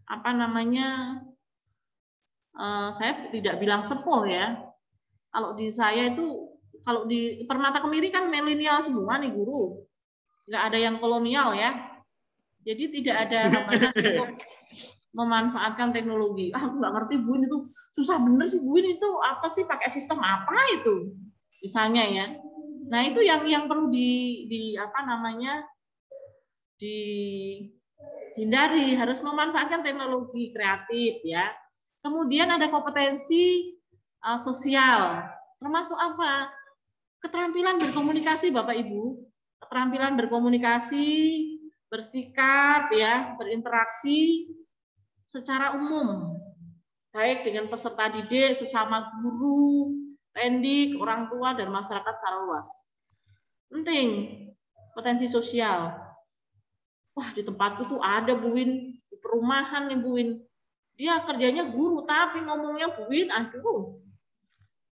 apa namanya, saya tidak bilang sepuh ya. Kalau di saya itu, kalau di Permata Kemiri kan milenial semua nih guru, nggak ada yang kolonial ya. Jadi tidak ada hambatan untuk memanfaatkan teknologi. Aku nggak ngerti Bu, ini tuh susah bener sih Bu, ini tuh apa sih, pakai sistem apa itu? Misalnya ya. Nah itu yang perlu di apa namanya, dihindari, harus memanfaatkan teknologi kreatif ya. Kemudian ada kompetensi sosial, termasuk apa? Keterampilan berkomunikasi Bapak Ibu, keterampilan berkomunikasi, bersikap ya, berinteraksi secara umum, baik dengan peserta didik, sesama guru, pendidik, orang tua dan masyarakat secara luas. Penting, potensi sosial. Wah, di tempatku tuh ada Bu Win, di perumahan nih Bu Win. Dia kerjanya guru tapi ngomongnya Bu Win, aduh.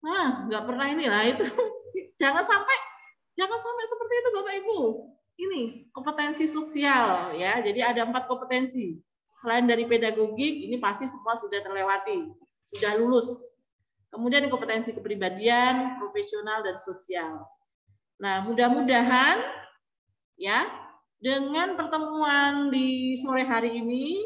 Nah, nggak pernah inilah itu. Jangan sampai seperti itu Bapak Ibu. Ini kompetensi sosial ya. Jadi ada 4 kompetensi. Selain dari pedagogik, ini pasti semua sudah terlewati, sudah lulus. Kemudian kompetensi kepribadian, profesional dan sosial. Nah, mudah-mudahan ya, dengan pertemuan di sore hari ini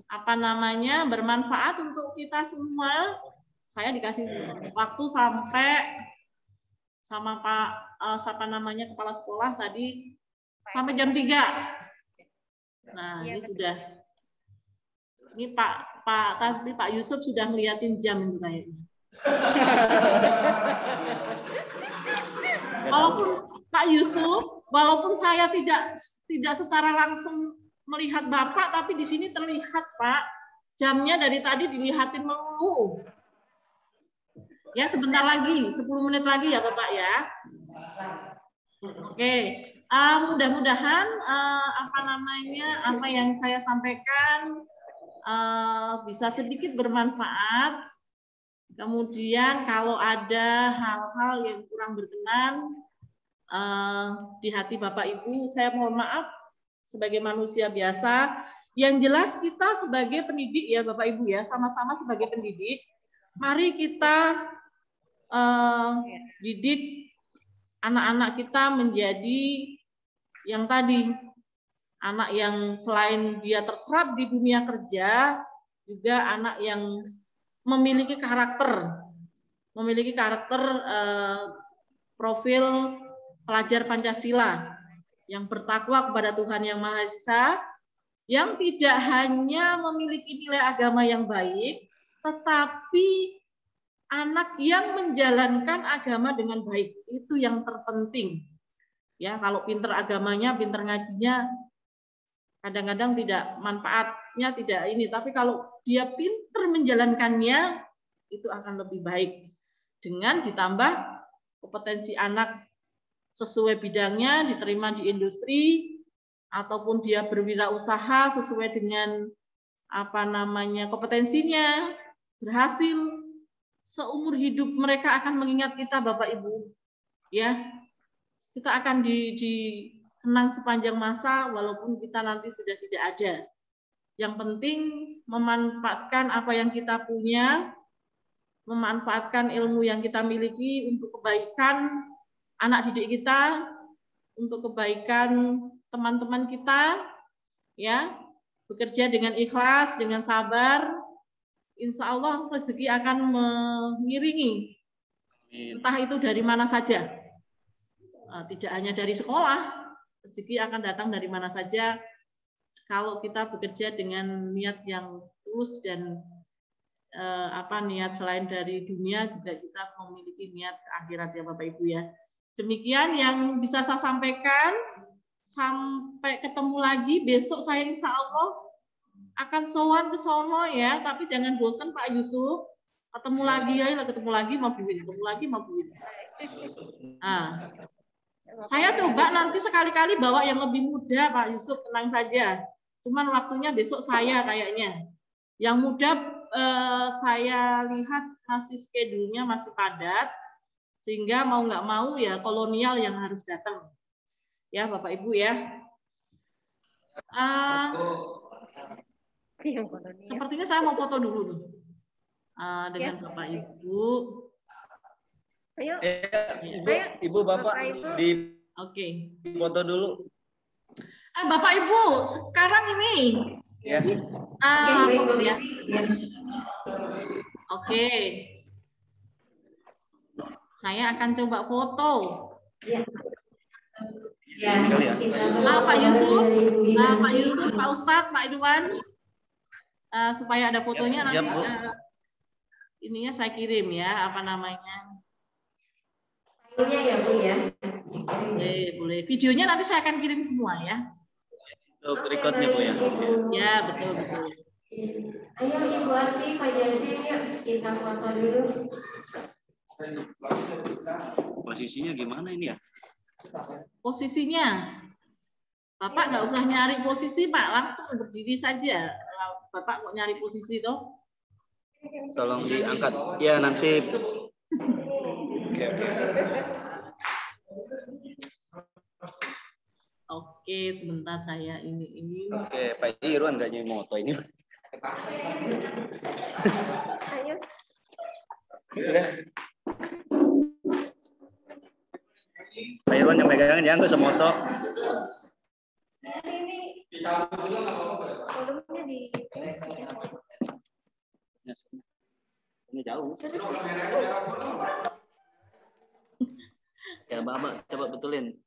apa namanya, bermanfaat untuk kita semua. Saya dikasih waktu sampai sama Pak siapa namanya, kepala sekolah tadi sampai jam 3. Nah, ini sudah. Ini tadi Pak Yusuf sudah ngeliatin jam itu kayaknya. Walaupun Pak Yusuf, walaupun saya tidak secara langsung melihat Bapak, tapi di sini terlihat Pak, jamnya dari tadi dilihatin melulu. Ya, sebentar lagi, 10 menit lagi ya Bapak ya. Oke, mudah-mudahan apa yang saya sampaikan bisa sedikit bermanfaat. Kemudian kalau ada hal-hal yang kurang berkenan di hati Bapak Ibu, saya mohon maaf sebagai manusia biasa. Yang jelas kita sebagai pendidik ya Bapak Ibu ya, sama-sama sebagai pendidik, mari kita didik anak-anak kita menjadi yang tadi, anak yang selain dia terserap di dunia kerja, juga anak yang memiliki karakter profil pelajar Pancasila yang bertakwa kepada Tuhan Yang Maha Esa, yang tidak hanya memiliki nilai agama yang baik, tetapi anak yang menjalankan agama dengan baik. Itu yang terpenting. Ya, kalau pinter agamanya, pinter ngajinya, kadang-kadang tidak manfaatnya tidak ini, tapi kalau dia pinter menjalankannya, itu akan lebih baik. Dengan ditambah kompetensi anak sesuai bidangnya, diterima di industri, ataupun dia berwirausaha sesuai dengan kompetensinya, berhasil, seumur hidup mereka akan mengingat kita Bapak Ibu. Ya, kita akan dikenang sepanjang masa walaupun kita nanti sudah tidak ada. Yang penting memanfaatkan apa yang kita punya, memanfaatkan ilmu yang kita miliki untuk kebaikan anak didik kita, untuk kebaikan teman-teman kita, ya, bekerja dengan ikhlas, dengan sabar, insya Allah rezeki akan mengiringi, entah itu dari mana saja, tidak hanya dari sekolah, rezeki akan datang dari mana saja kalau kita bekerja dengan niat yang tulus dan niat selain dari dunia juga kita memiliki niat akhirat ya Bapak Ibu ya. Demikian yang bisa saya sampaikan. Sampai ketemu lagi besok, saya insya Allah akan sowan ke sono ya, tapi jangan bosan Pak Yusuf. Ketemu lagi mau biwin, Nah, saya coba nanti sekali-kali bawa yang lebih muda Pak Yusuf, tenang saja. Cuman waktunya besok saya kayaknya. Yang muda saya lihat masih schedule-nya masih padat, sehingga mau nggak mau ya kolonial yang harus datang. Ya Bapak Ibu ya. Sepertinya saya mau foto dulu dengan Bapak Ibu. Ayo. Ibu Bapak di foto dulu. Bapak Ibu sekarang ini. Ya. Oke. Saya akan coba foto. Ya, Pak Yusuf, Pak Ustadz, Pak Idwan, supaya ada fotonya nanti ininya saya kirim ya, Filenya ya Bu ya. Boleh. Videonya nanti saya akan kirim semua ya. Untuk recordnya Bu ya. Ya betul. Ayo Ibu Arti, Pak Jasin, yuk kita foto dulu. Posisinya gimana ini ya? Posisinya, Bapak nggak usah nyari posisi Pak, langsung berdiri saja. Bapak mau nyari posisi toh? Tolong diangkat. Ya nanti. Oke, sebentar saya ini. Oke, Pak Irwan nggak nyanyi moto ini. Ayo. Pak Irwan yang megangin ya, nggak usah moto. Ini Ini jauh. Ya, Bapak coba betulin.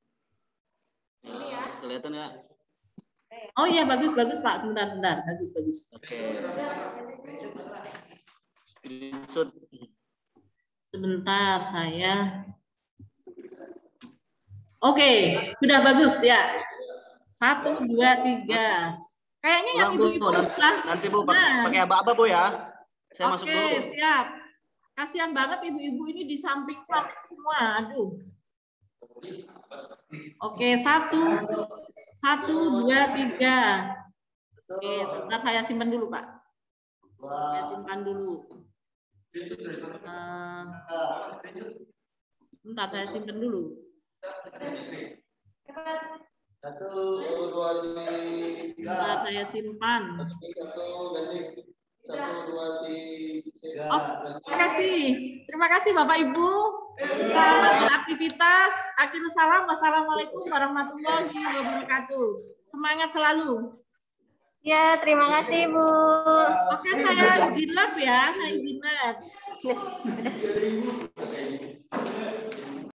Kelihatan nggak? Oh iya, bagus Pak. Sebentar. Bagus. Oke. Screenshot. Sebentar saya. Oke, sudah bagus ya. 1, 2, 3. Kayaknya yang ibu-ibu nanti Bu pakai aba-aba Bu ya. Saya masuk dulu. Oke, siap. Kasihan banget ibu-ibu ini di samping-samping semua. Aduh. Oke, 1, 2, 3. Oke, sebentar saya simpan dulu, Pak. Saya simpan dulu. Bentar, saya simpan dulu. 1, 2, 3. Bentar, saya simpan. 1, 2, 3. Oh, terima kasih Bapak Ibu. Selamat beraktivitas. Akhirul salam. Wassalamualaikum warahmatullahi wabarakatuh. Semangat selalu. Ya, terima kasih Bu. Oke, saya izin lab ya. Saya izin lab.